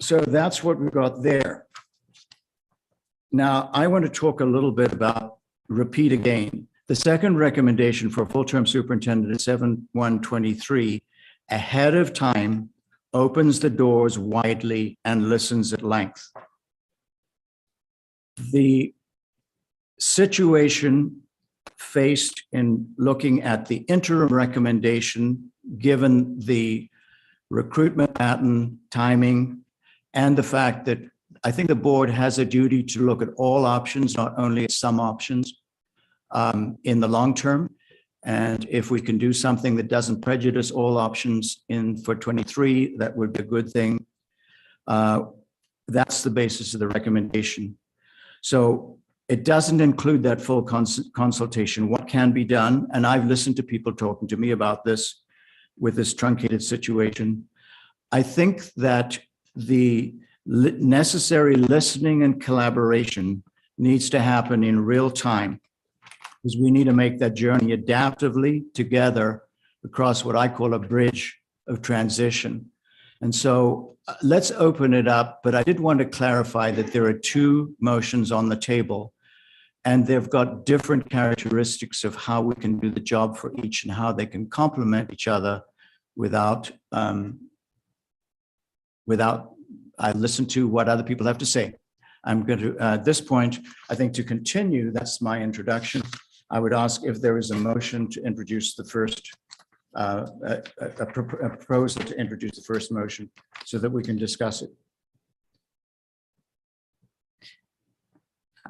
So that's what we've got there. Now, I want to talk a little bit about repeat again. The second recommendation for full-term superintendent is 7/1/23, ahead of time, opens the doors widely and listens at length. The situation faced in looking at the interim recommendation, given the recruitment pattern, timing, and the fact that I think the board has a duty to look at all options, not only at some options in the long term. And if we can do something that doesn't prejudice all options for 23, that would be a good thing. That's the basis of the recommendation. So it doesn't include that full consultation. What can be done? And I've listened to people talking to me about this with this truncated situation. I think that the necessary listening and collaboration needs to happen in real time, because we need to make that journey adaptively together across what I call a bridge of transition. And so let's open it up, but I did want to clarify that there are two motions on the table, and they've got different characteristics of how we can do the job for each and how they can complement each other without I listen to what other people have to say. I'm going to, at this point, I think to continue, that's my introduction. I would ask if there is a motion to introduce the first, a proposal to introduce the first motion so that we can discuss it.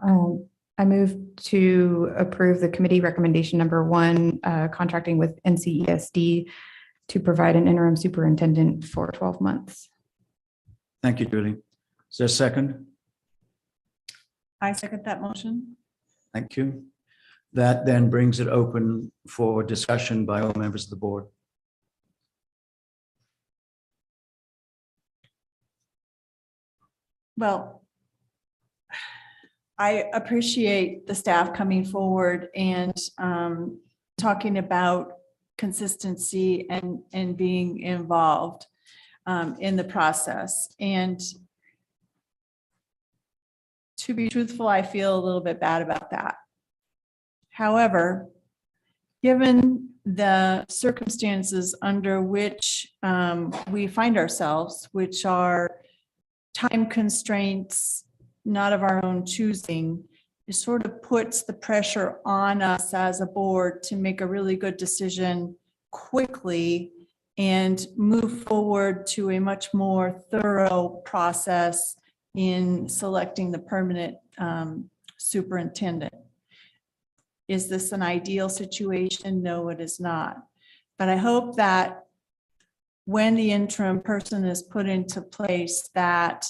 I move to approve the committee recommendation number 1, contracting with NCESD to provide an interim superintendent for 12 months. Thank you, Julie. Is there a second? I second that motion. Thank you. That then brings it open for discussion by all members of the board. Well, I appreciate the staff coming forward and talking about consistency and being involved in the process. And to be truthful, I feel a little bit bad about that. However, given the circumstances under which we find ourselves, which are time constraints, not of our own choosing, it sort of puts the pressure on us as a board to make a really good decision quickly and move forward to a much more thorough process in selecting the permanent superintendent. Is this an ideal situation? No, it is not. But I hope that when the interim person is put into place, that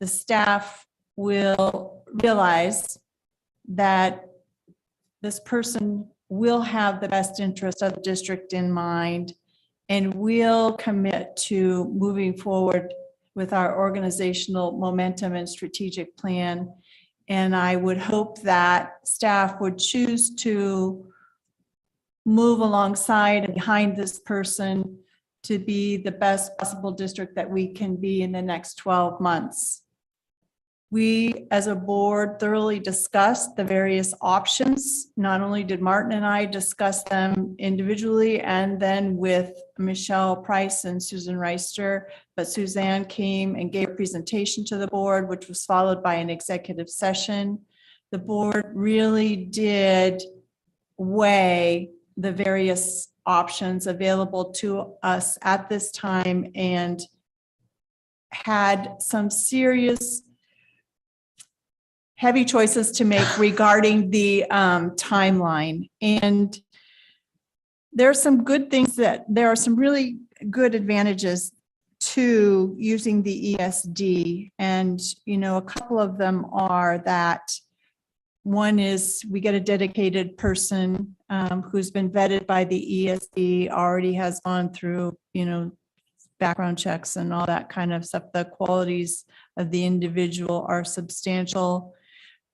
the staff will realize that this person will have the best interest of the district in mind and will commit to moving forward with our organizational momentum and strategic plan. And I would hope that staff would choose to move alongside and behind this person to be the best possible district that we can be in the next 12 months. We, as a board, thoroughly discussed the various options. Not only did Martin and I discuss them individually and then with Michelle Price and Susan Reister, but Suzanne came and gave a presentation to the board, which was followed by an executive session. The board really did weigh the various options available to us at this time and had some serious heavy choices to make regarding the timeline. And there are some good things there are some really good advantages to using the ESD. And, a couple of them are that one is we get a dedicated person who's been vetted by the ESD, already has gone through, background checks and all that kind of stuff. The qualities of the individual are substantial.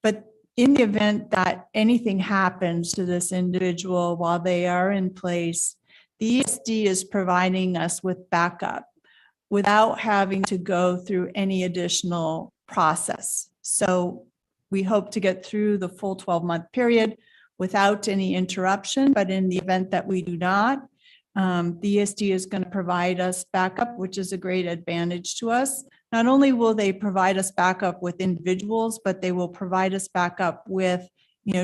But in the event that anything happens to this individual while they are in place, the ESD is providing us with backup without having to go through any additional process. So we hope to get through the full 12-month period without any interruption, but in the event that we do not, the ESD is going to provide us backup, which is a great advantage to us. Not only will they provide us backup with individuals, but they will provide us backup with,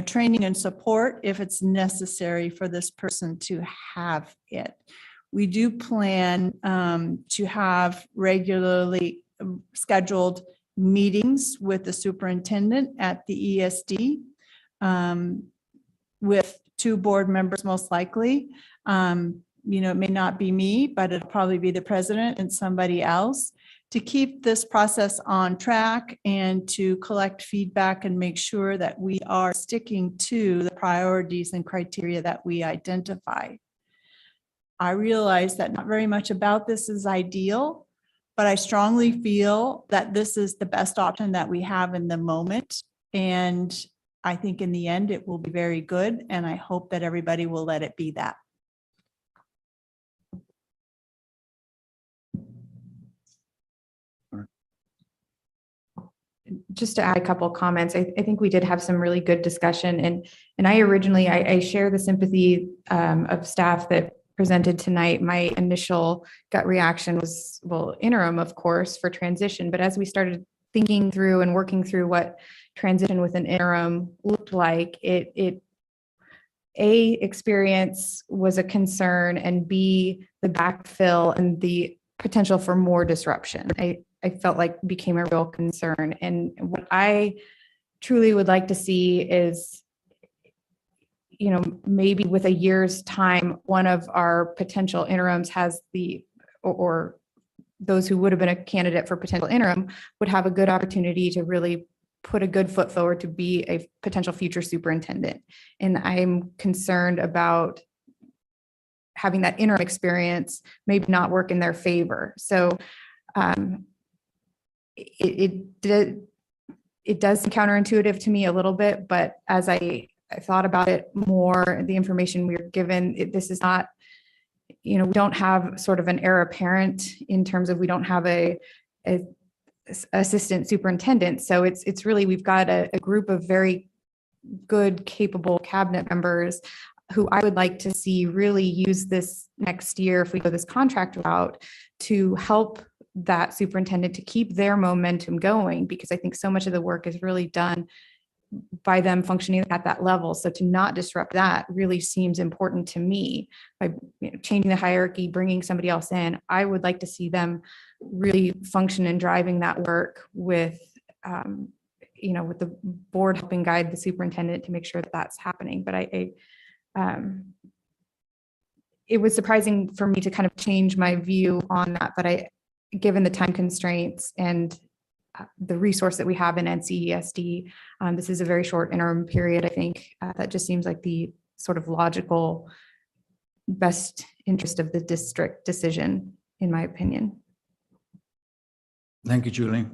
training and support if it's necessary for this person to have it. We do plan to have regularly scheduled meetings with the superintendent at the ESD with 2 board members, most likely. It may not be me, but it'll probably be the president and somebody else to keep this process on track and to collect feedback and make sure that we are sticking to the priorities and criteria that we identify. I realize that not very much about this is ideal, but I strongly feel that this is the best option that we have in the moment. And I think in the end, it will be very good. And I hope that everybody will let it be that. Just to add a couple of comments, I think we did have some really good discussion, and I originally I share the sympathy of staff that presented tonight. My initial gut reaction was, well, interim, of course, for transition, but as we started thinking through and working through what transition with an interim looked like, it A, experience was a concern, and B, the backfill and the potential for more disruption. I felt like became a real concern. And what I truly would like to see is, maybe with a year's time, one of our potential interims has or those who would have been a candidate for potential interim would have a good opportunity to really put a good foot forward to be a potential future superintendent. And I'm concerned about having that interim experience maybe not work in their favor. So it does seem counterintuitive to me a little bit, but as I thought about it more, the information we were given, this is not, we don't have sort of an heir apparent in terms of we don't have a assistant superintendent. So it's really, we've got a group of very good, capable cabinet members who I would like to see really use this next year, if we go this contract route, to help that superintendent to keep their momentum going, because I think so much of the work is really done by them functioning at that level. So to not disrupt that really seems important to me. By changing the hierarchy, bringing somebody else in, I would like to see them really function and driving that work with, with the board helping guide the superintendent to make sure that that's happening. But it was surprising for me to kind of change my view on that, but given the time constraints and the resource that we have in NCESD, this is a very short interim period. I think that just seems like the sort of logical best interest of the district decision, in my opinion. Thank you, Julie.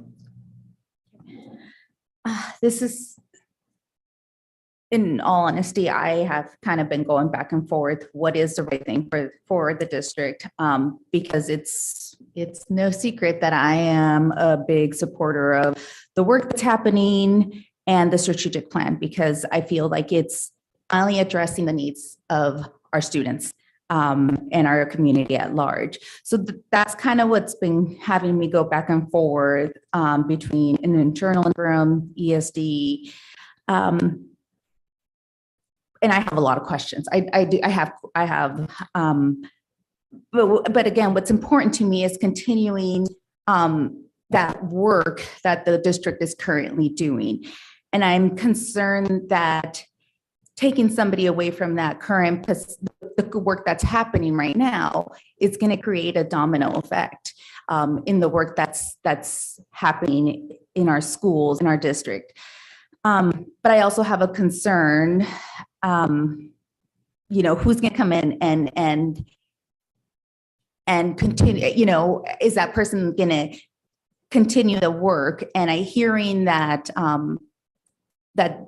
This is, in all honesty, I have kind of been going back and forth. What is the right thing for the district? Because it's no secret that I am a big supporter of the work that's happening and the strategic plan, because I feel like it's finally addressing the needs of our students and our community at large. So that's kind of what's been having me go back and forth between an internal interim, ESD, and I have a lot of questions. I have, but again, what's important to me is continuing that work that the district is currently doing. And I'm concerned that taking somebody away from that current, the work that's happening right now is going to create a domino effect in the work that's happening in our schools, in our district. But I also have a concern, you know, who's going to come in and continue, you know, is that person going to continue the work? And I hearing that that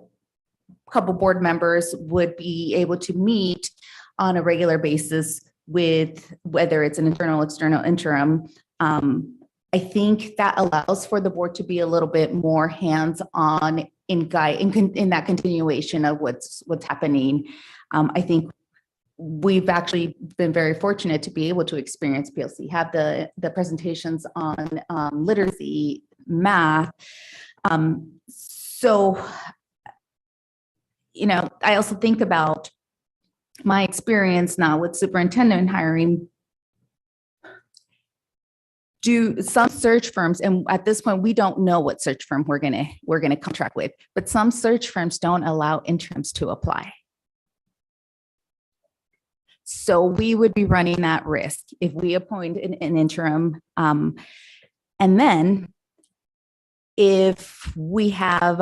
couple board members would be able to meet on a regular basis with whether it's an internal, external, interim. I think that allows for the board to be a little bit more hands-on in that continuation of what's happening. I think we've actually been very fortunate to be able to experience PLC, have the presentations on literacy, math. So, you know, I also think about my experience now with superintendent hiring. Do some search firms, and at this point, we don't know what search firm we're gonna contract with, but some search firms don't allow interims to apply. So we would be running that risk if we appoint an interim. And then if we have,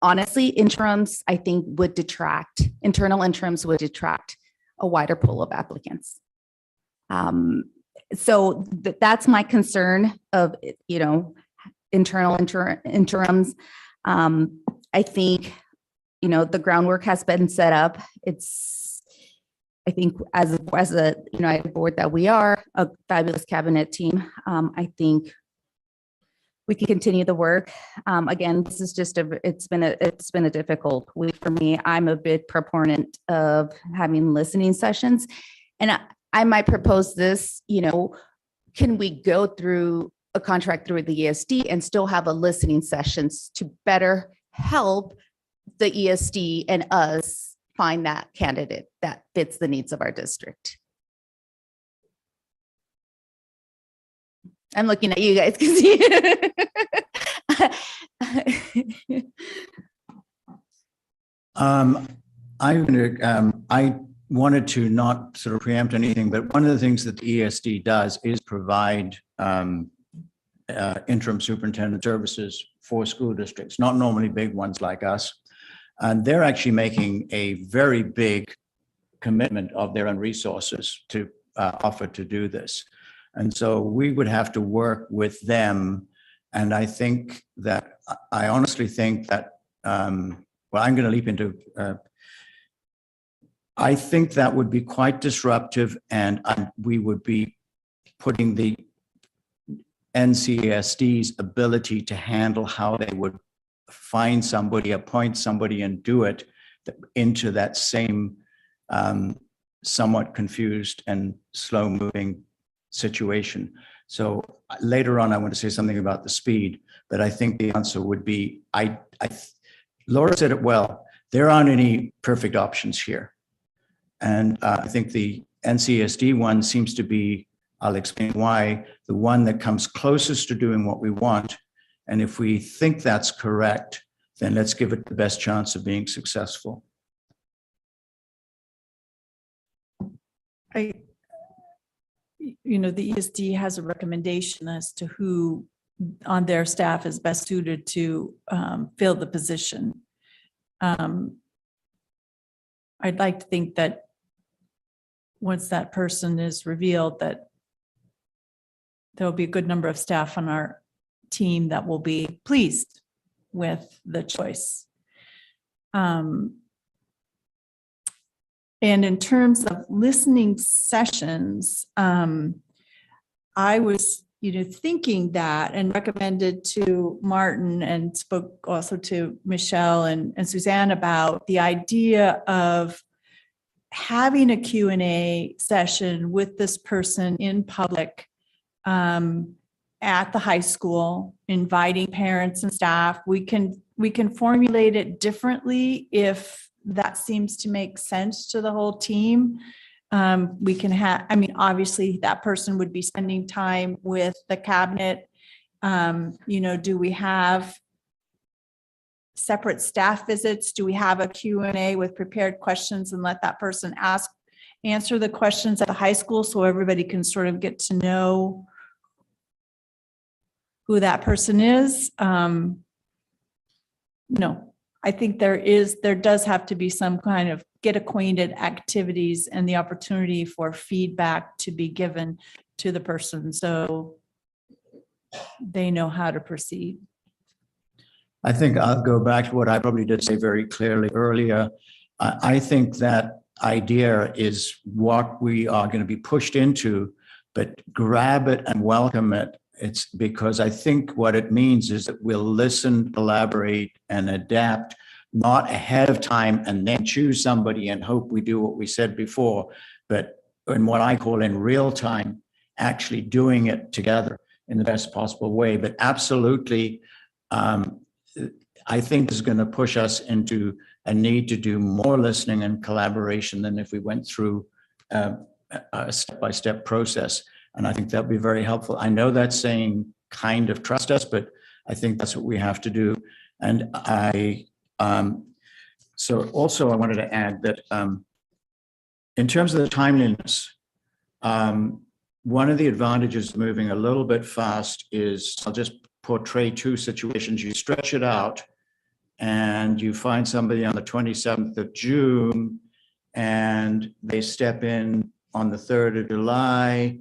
honestly, interims, I think internal interims would detract a wider pool of applicants. So that's my concern of, you know, internal interims. I think, you know, the groundwork has been set up. I think as a united board that we are, a fabulous cabinet team, I think we can continue the work. Again, this is just it's been a difficult week for me. I'm a big proponent of having listening sessions, and I might propose this, you know, can we go through a contract through the ESD and still have a listening sessions to better help the ESD and us find that candidate that fits the needs of our district? I'm looking at you guys because I wanted to not sort of preempt anything, but one of the things that the ESD does is provide interim superintendent services for school districts, not normally big ones like us. And they're actually making a very big commitment of their own resources to offer to do this. And so we would have to work with them. And I think that, I honestly think that, well, I'm going to leap into, I think that would be quite disruptive, and we would be putting the NCSD's ability to handle how they would find somebody, appoint somebody, and do it into that same somewhat confused and slow-moving situation. So later on, I want to say something about the speed, but I think the answer would be, Laura said it well, there aren't any perfect options here. And I think the NCSD one seems to be, I'll explain why, the one that comes closest to doing what we want. And if we think that's correct, then let's give it the best chance of being successful. You know, the ESD has a recommendation as to who on their staff is best suited to fill the position. I'd like to think that once that person is revealed, that there will be a good number of staff on our team that will be pleased with the choice. And in terms of listening sessions, I was thinking that, and recommended to Martin and spoke also to Michelle and Suzanne about the idea of having a Q&A session with this person in public at the high school, inviting parents and staff. We can formulate it differently if that seems to make sense to the whole team. We can have, obviously that person would be spending time with the cabinet. Do we have separate staff visits? Do we have a Q&A with prepared questions and let that person answer the questions at the high school so everybody can sort of get to know who that person is? No, I think there does have to be some kind of get acquainted activities and the opportunity for feedback to be given to the person so they know how to proceed. I think I'll go back to what I probably did say very clearly earlier. I think that idea is what we are going to be pushed into, but grab it and welcome it. It's because I think what it means is that we'll listen, collaborate, and adapt, not ahead of time and then choose somebody and hope we do what we said before, but in what I call in real time, actually doing it together in the best possible way. But absolutely, I think is going to push us into a need to do more listening and collaboration than if we went through a step-by-step process. And I think that'll be very helpful. I know that's saying kind of trust us, but I think that's what we have to do. And so also I wanted to add that in terms of the timeliness, one of the advantages of moving a little bit fast is, I'll just portray two situations. You stretch it out and you find somebody on the 27th of June and they step in on the 3rd of July,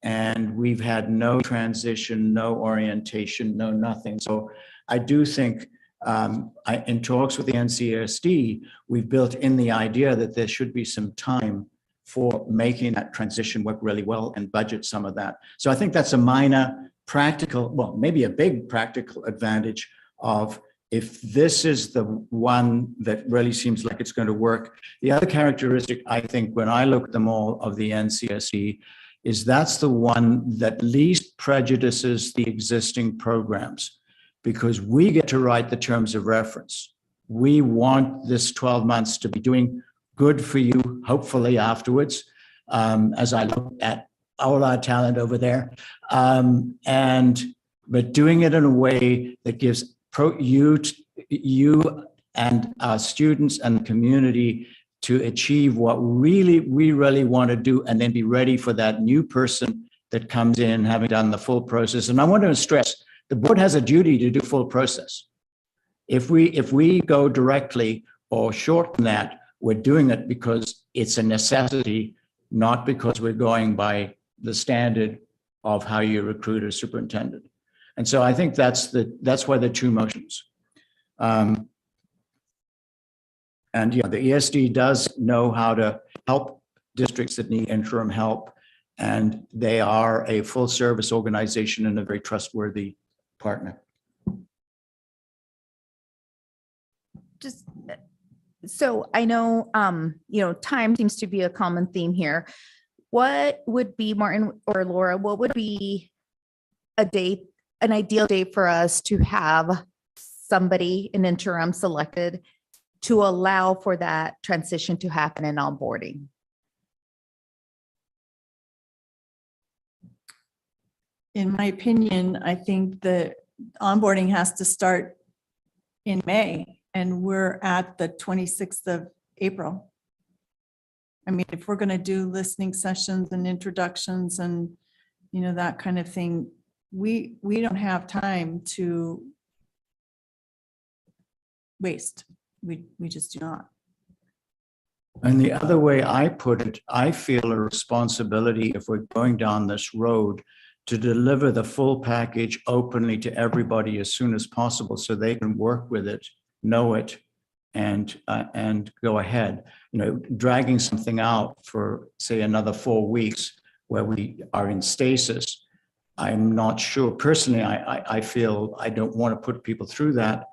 and we've had no transition, no orientation, no nothing. So I do think in talks with the NCSD, we've built in the idea that there should be some time for making that transition work really well and budget some of that. So I think that's a minor practical, well, maybe a big practical advantage of if this is the one that really seems like it's going to work. The other characteristic, I think, when I look at them all of the NCSD, is that's the one that least prejudices the existing programs, because we get to write the terms of reference. We want this 12 months to be doing good for you, hopefully afterwards, as I look at all our talent over there. But doing it in a way that gives you and our students and the community to achieve what we really want to do, and then be ready for that new person that comes in having done the full process. And I want to stress, the board has a duty to do full process. If we go directly or shorten that, we're doing it because it's a necessity, not because we're going by the standard of how you recruit a superintendent. And so I think that's why the two motions. And the ESD does know how to help districts that need interim help, and they are a full service organization and a very trustworthy partner. Just so I know, time seems to be a common theme here. What would be, Martin or Laura, what would be an ideal date for us to have somebody, an interim selected, to allow for that transition to happen in onboarding? In my opinion, I think the onboarding has to start in May, and we're at the 26th of April. I mean, if we're going to do listening sessions and introductions and, that kind of thing, we don't have time to waste. We just do not. And the other way I put it, I feel a responsibility, if we're going down this road, to deliver the full package openly to everybody as soon as possible so they can work with it, know it, and go ahead. Dragging something out for, say, another 4 weeks where we are in stasis I'm not sure. Personally, I feel I don't want to put people through that.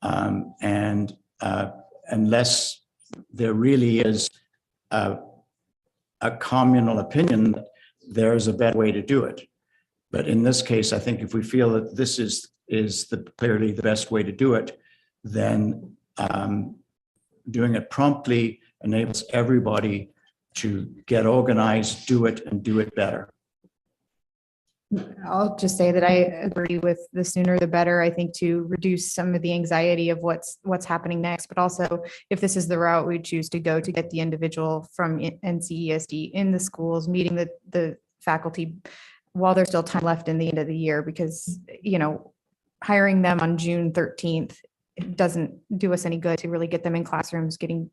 And unless there really is a communal opinion that there's a better way to do it. But in this case, I think if we feel that this is clearly the best way to do it, then doing it promptly enables everybody to get organized, do it, and do it better. I'll just say that I agree with the sooner the better, I think, to reduce some of the anxiety of what's happening next, but also if this is the route we choose to go to get the individual from NCESD in the schools, meeting the faculty while there's still time left in the end of the year, because, you know, hiring them on June 13th doesn't do us any good to really get them in classrooms, getting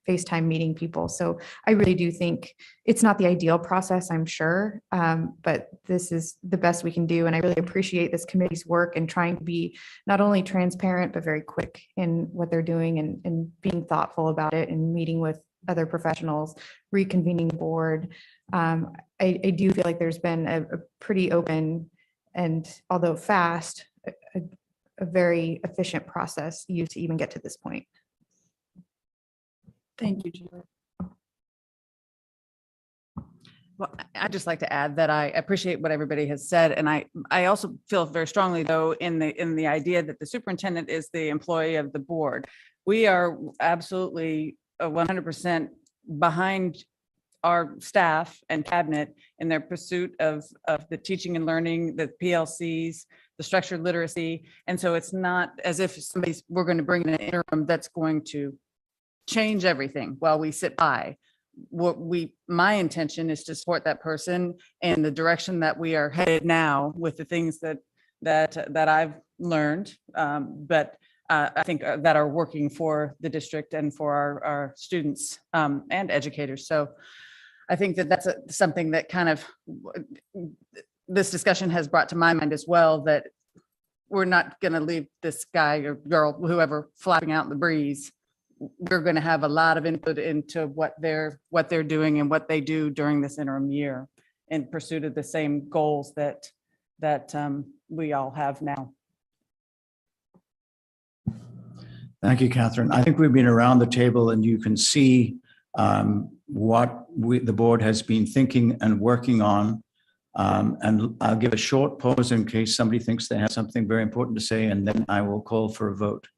FaceTime meeting people. So I really do think it's not the ideal process, I'm sure, but this is the best we can do. And I really appreciate this committee's work and trying to be not only transparent, but very quick in what they're doing and being thoughtful about it and meeting with other professionals, reconvening the board. I do feel like there's been a pretty open and, although fast, a very efficient process used to even get to this point. Thank you, Julie. Well, I'd just like to add that I appreciate what everybody has said. And I also feel very strongly, though, in the idea that the superintendent is the employee of the board. We are absolutely 100% behind our staff and cabinet in their pursuit of the teaching and learning, the PLCs, the structured literacy. And so it's not as if we're going to bring in an interim that's going to change everything while we sit by. My intention is to support that person and the direction that we are headed now with the things that I've learned, but I think that are working for the district and for our students and educators. So I think that that's something that kind of this discussion has brought to my mind as well, that we're not going to leave this guy or girl, whoever, flapping out in the breeze. We're going to have a lot of input into what they're doing and what they do during this interim year in pursuit of the same goals that we all have now. Thank you, Catherine. I think we've been around the table and you can see what the board has been thinking and working on. And I'll give a short pause in case somebody thinks they have something very important to say, and then I will call for a vote.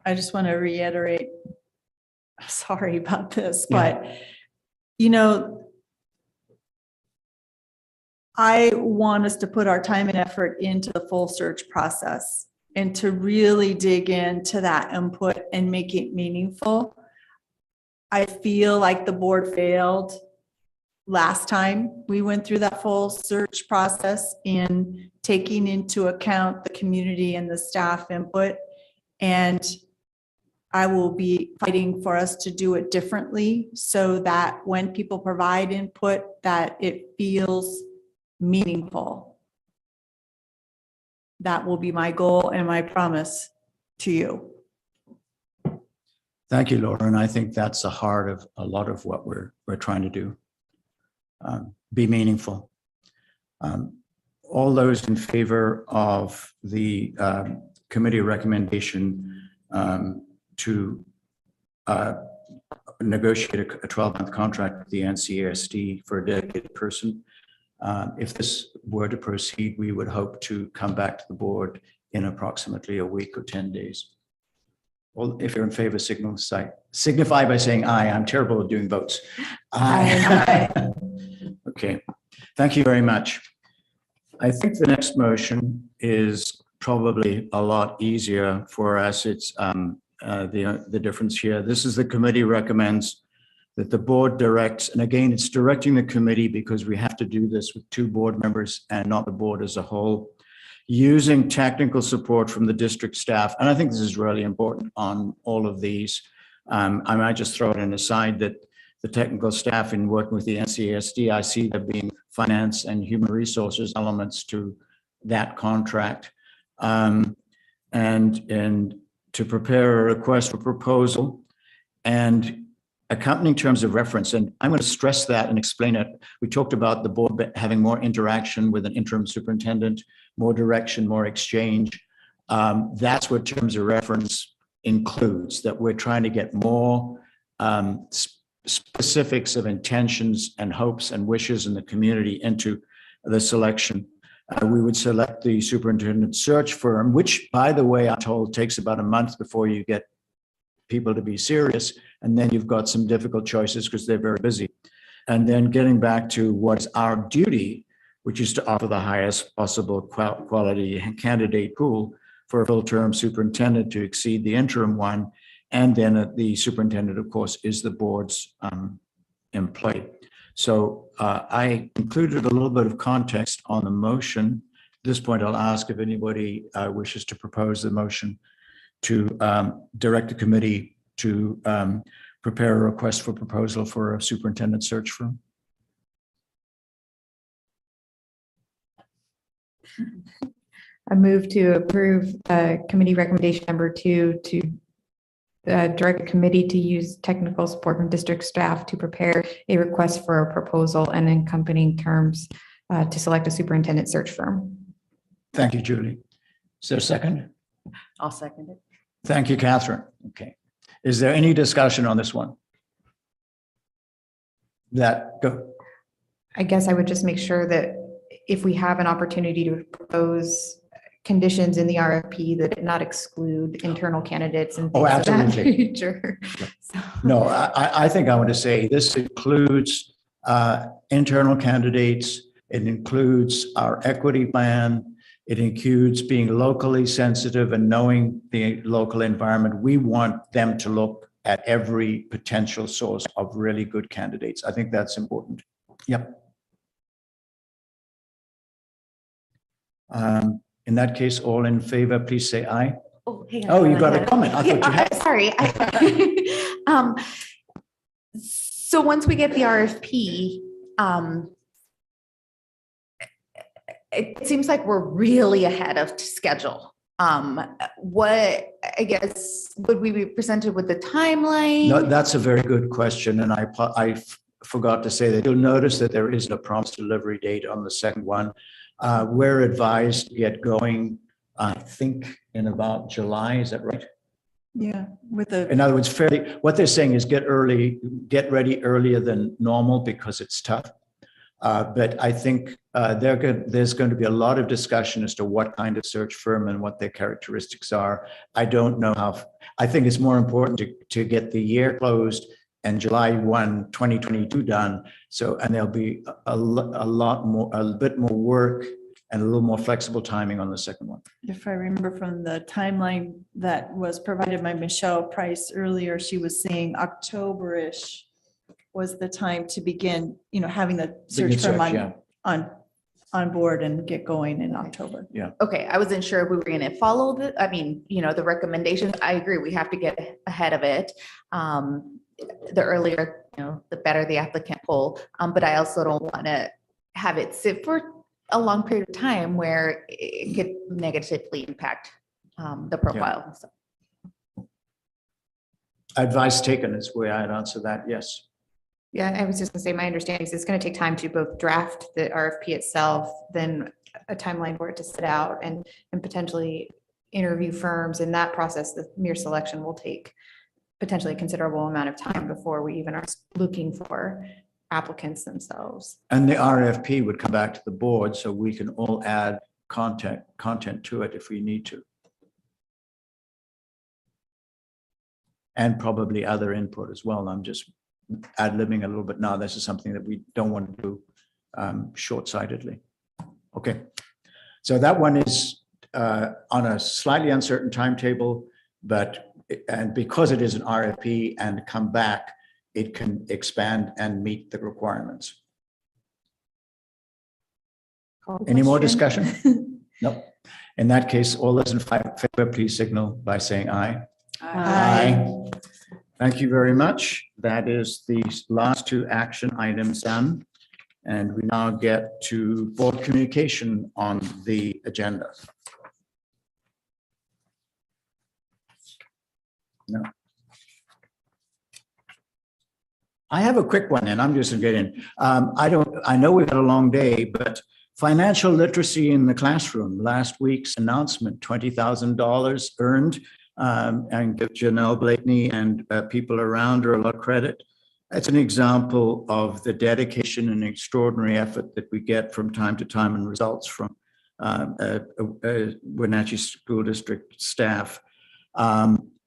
I just want to reiterate, sorry about this, but you know, I want us to put our time and effort into the full search process and to really dig into that input and make it meaningful. I feel like the board failed last time we went through that full search process in taking into account the community and the staff input. And I will be fighting for us to do it differently so that when people provide input, that it feels meaningful. That will be my goal and my promise to you. Thank you, Laura. And I think that's the heart of a lot of what we're trying to do. Be meaningful. All those in favor of the committee recommendation to negotiate a 12-month contract with the NCESD for a dedicated person. If this were to proceed, we would hope to come back to the board in approximately a week or 10 days. Well, if you're in favor, signify by saying aye. I'm terrible at doing votes. Aye. Okay, thank you very much. I think the next motion is probably a lot easier for us. It's the difference here. This is the committee recommends that the board directs, and again, it's directing the committee because we have to do this with 2 board members and not the board as a whole, using technical support from the district staff. And I think this is really important on all of these. I might just throw it in aside that the technical staff in working with the NCESD, I see there being finance and human resources elements to that contract. And to prepare a request for proposal and accompanying terms of reference, and I'm going to stress that and explain it. We talked about the board having more interaction with an interim superintendent, more direction, more exchange. That's what terms of reference includes, that we're trying to get more specifics of intentions and hopes and wishes in the community into the selection. We would select the superintendent search firm, which, by the way, I'm told takes about a month before you get people to be serious. And then you've got some difficult choices because they're very busy. And then getting back to what's our duty, which is to offer the highest possible quality candidate pool for a full-term superintendent to exceed the interim one. And then the superintendent, of course, is the board's employee. So I included a little bit of context on the motion. At this point, I'll ask if anybody wishes to propose the motion to direct the committee to prepare a request for proposal for a superintendent search firm. I move to approve committee recommendation number 2 to direct the committee to use technical support from district staff to prepare a request for a proposal and accompanying terms to select a superintendent search firm. Thank you, Julie. Is there a second? I'll second it. Thank you, Catherine. Okay. Is there any discussion on this one? Go. I guess I would just make sure that if we have an opportunity to propose conditions in the RFP, that it not exclude internal candidates and things of that absolutely. nature. So, No, I think I want to say this includes internal candidates. It includes our equity plan. It includes being locally sensitive and knowing the local environment. We want them to look at every potential source of really good candidates. I think that's important. Yep. In that case, all in favor, please say aye. Oh, hang on. Oh, you got a comment. I thought you had. Sorry. So once we get the RFP, it seems like we're really ahead of schedule. What, I guess, would we be presented with the timeline? No, that's a very good question. And I forgot to say that you'll notice that there isn't a promised delivery date on the second one. We're advised to get going, I think, in about July. Is that right? Yeah, with the. In other words, what they're saying is get ready earlier than normal because it's tough. But I think there's going to be a lot of discussion as to what kind of search firm and what their characteristics are. I don't know how. I think it's more important to get the year closed and July 1, 2022 done. So, and there'll be a bit more work and a little more flexible timing on the second one. If I remember from the timeline that was provided by Michelle Price earlier, she was saying October-ish was the time to begin, having the search firm on board and get going in October. Yeah. Okay, I wasn't sure if we were going to follow the recommendations. I agree, we have to get ahead of it. The earlier, the better the applicant pool. But I also don't want to have it sit for a long period of time where it could negatively impact the profile. So. Advice taken is the way I'd answer that. Yes. yeah, I was just gonna say, my understanding is it's gonna take time to both draft the RFP itself, then a timeline for it to sit out and potentially interview firms. In that process, the mere selection will take potentially a considerable amount of time before we even are looking for applicants themselves. And the RFP would come back to the board, so we can all add content to it if we need to. And probably other input as well. I'm just ad-libbing a little bit now. This is something that we don't want to do short-sightedly. Okay, so that one is on a slightly uncertain timetable, and because it is an RFP and come back, it can expand and meet the requirements. Any more discussion? Nope. In that case, all those in favor, please signal by saying aye. Aye. Thank you very much. That is the last two action items done. And we now get to board communication on the agenda. No. I have a quick one, and I'm just gonna get in. I know we've had a long day, but financial literacy in the classroom, last week's announcement, $20,000 earned, and give Janelle Blakeney and people around her a lot of credit. That's an example of the dedication and extraordinary effort that we get from time to time and results from Wenatchee School District staff.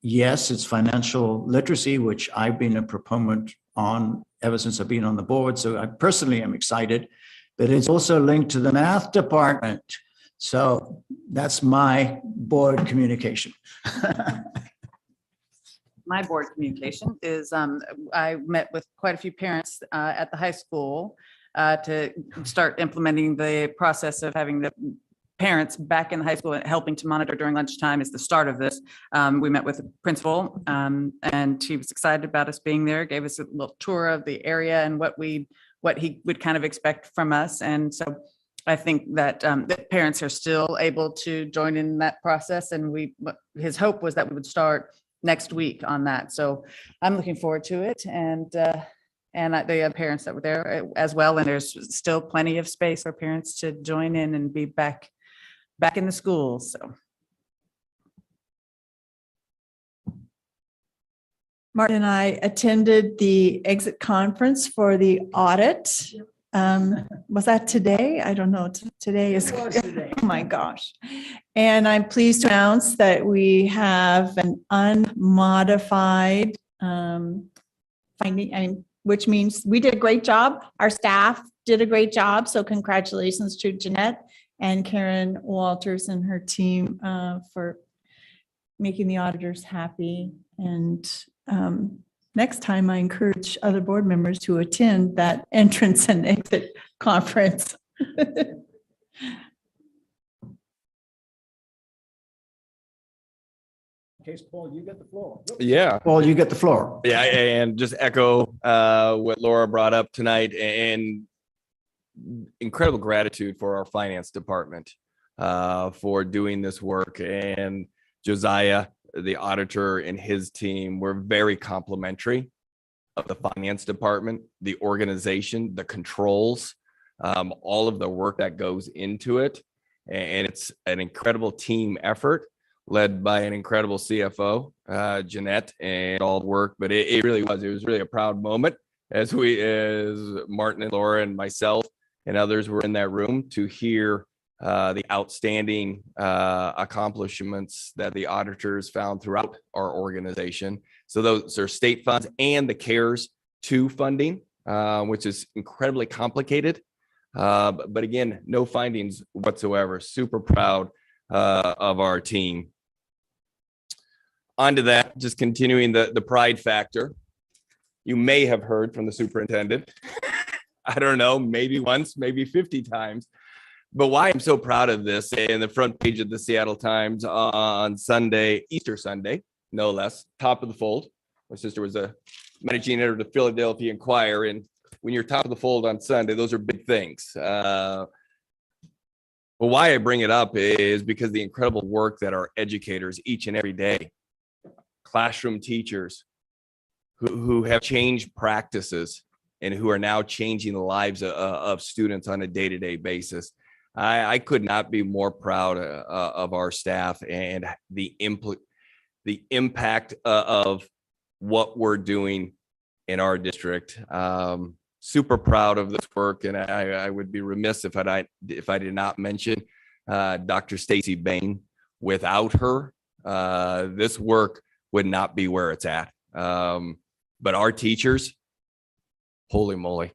Yes, it's financial literacy, which I've been a proponent on ever since I've been on the board. So I personally am excited, but it's also linked to the math department. So that's my board communication. My board communication is I met with quite a few parents at the high school to start implementing the process of having the parents back in the high school and helping to monitor during lunchtime is the start of this. We met with the principal and she was excited about us being there, gave us a little tour of the area and what he would kind of expect from us. And so I think that that parents are still able to join in that process. And his hope was that we would start next week on that. So I'm looking forward to it. And the parents that were there as well. And there's still plenty of space for parents to join in and be back in the schools. So. Martin and I attended the exit conference for the audit. Was that today? I don't know. Today is, oh my gosh. And I'm pleased to announce that we have an unmodified finding, which means we did a great job. Our staff did a great job. So congratulations to Jeanette and Karen Walters and her team for making the auditors happy. And next time I encourage other board members to attend that entrance and exit conference. Okay, Paul, you get the floor. Yeah. Paul, you get the floor. Yeah, and just echo what Laura brought up tonight, and incredible gratitude for our finance department for doing this work. And Josiah, the auditor, and his team were very complimentary of the finance department, the organization, the controls, all of the work that goes into it. And it's an incredible team effort led by an incredible CFO, Jeanette, and all the work. But it was really a proud moment as Martin and Laura and myself and others were in that room to hear the outstanding accomplishments that the auditors found throughout our organization. So those are state funds and the CARES 2 funding, which is incredibly complicated. But again, no findings whatsoever. Super proud of our team. On to that, just continuing the pride factor. You may have heard from the superintendent. I don't know, maybe once, maybe 50 times. But why I'm so proud of this, in the front page of the Seattle Times on Sunday, Easter Sunday, no less, top of the fold. My sister was a managing editor of the Philadelphia Inquirer, and when you're top of the fold on Sunday, those are big things. But why I bring it up is because the incredible work that our educators each and every day, classroom teachers who have changed practices and who are now changing the lives of students on a day-to-day basis. I could not be more proud of our staff and the impact of what we're doing in our district. Super proud of this work, and I would be remiss if I did not mention Dr. Stacy Bain. Without her, this work would not be where it's at. But our teachers, holy moly,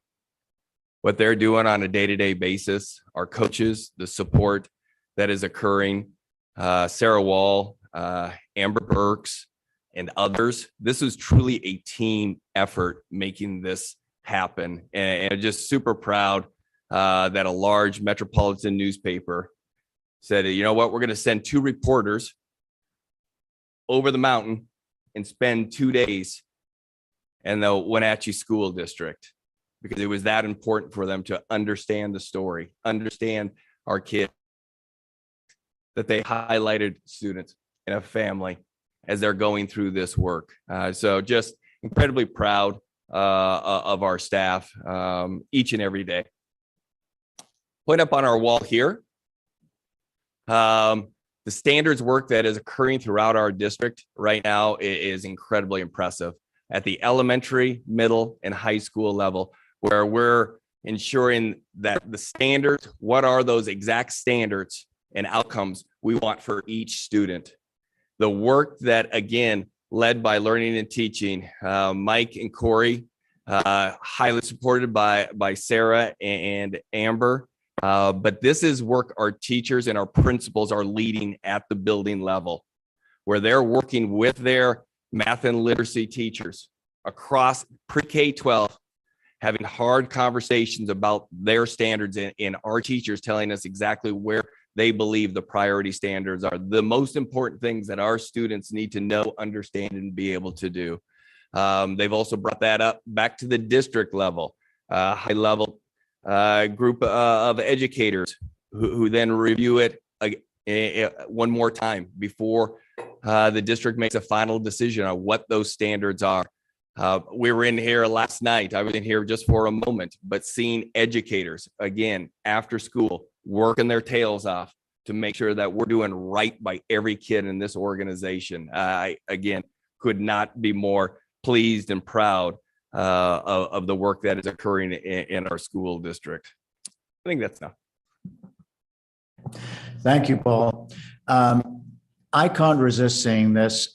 what they're doing on a day-to-day basis, our coaches, the support that is occurring, Sarah Wall, Amber Burks, and others. This is truly a team effort making this happen. And I'm just super proud that a large metropolitan newspaper said, you know what, we're going to send 2 reporters over the mountain and spend 2 days in the Wenatchee School District, because it was that important for them to understand the story, understand our kids, that they highlighted students and a family as they're going through this work. So just incredibly proud of our staff each and every day. Point up on our wall here, the standards work that is occurring throughout our district right now is incredibly impressive at the elementary, middle, and high school level, where we're ensuring that the standards, what are those exact standards and outcomes we want for each student. The work that, again, led by Learning and Teaching, Mike and Corey, highly supported by Sarah and Amber. But this is work our teachers and our principals are leading at the building level, where they're working with their math and literacy teachers across pre-K-12, having hard conversations about their standards, and our teachers telling us exactly where they believe the priority standards are, the most important things that our students need to know, understand, and be able to do. They've also brought that up back to the district level, high level group of educators who then review it one more time before the district makes a final decision on what those standards are. We were in here last night. I was in here just for a moment, but seeing educators, again, after school, working their tails off to make sure that we're doing right by every kid in this organization. I, again, could not be more pleased and proud of the work that is occurring in our school district. I think that's enough. Thank you, Paul. I can't resist saying this.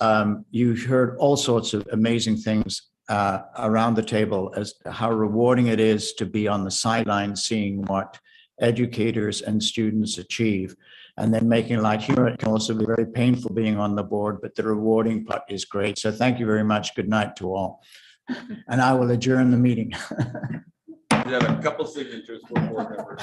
You heard all sorts of amazing things around the table as to how rewarding it is to be on the sidelines seeing what educators and students achieve, and then making light humor. It can also be very painful being on the board, but the rewarding part is great. So thank you very much. Good night to all. And I will adjourn the meeting. We have a couple signatures for board members.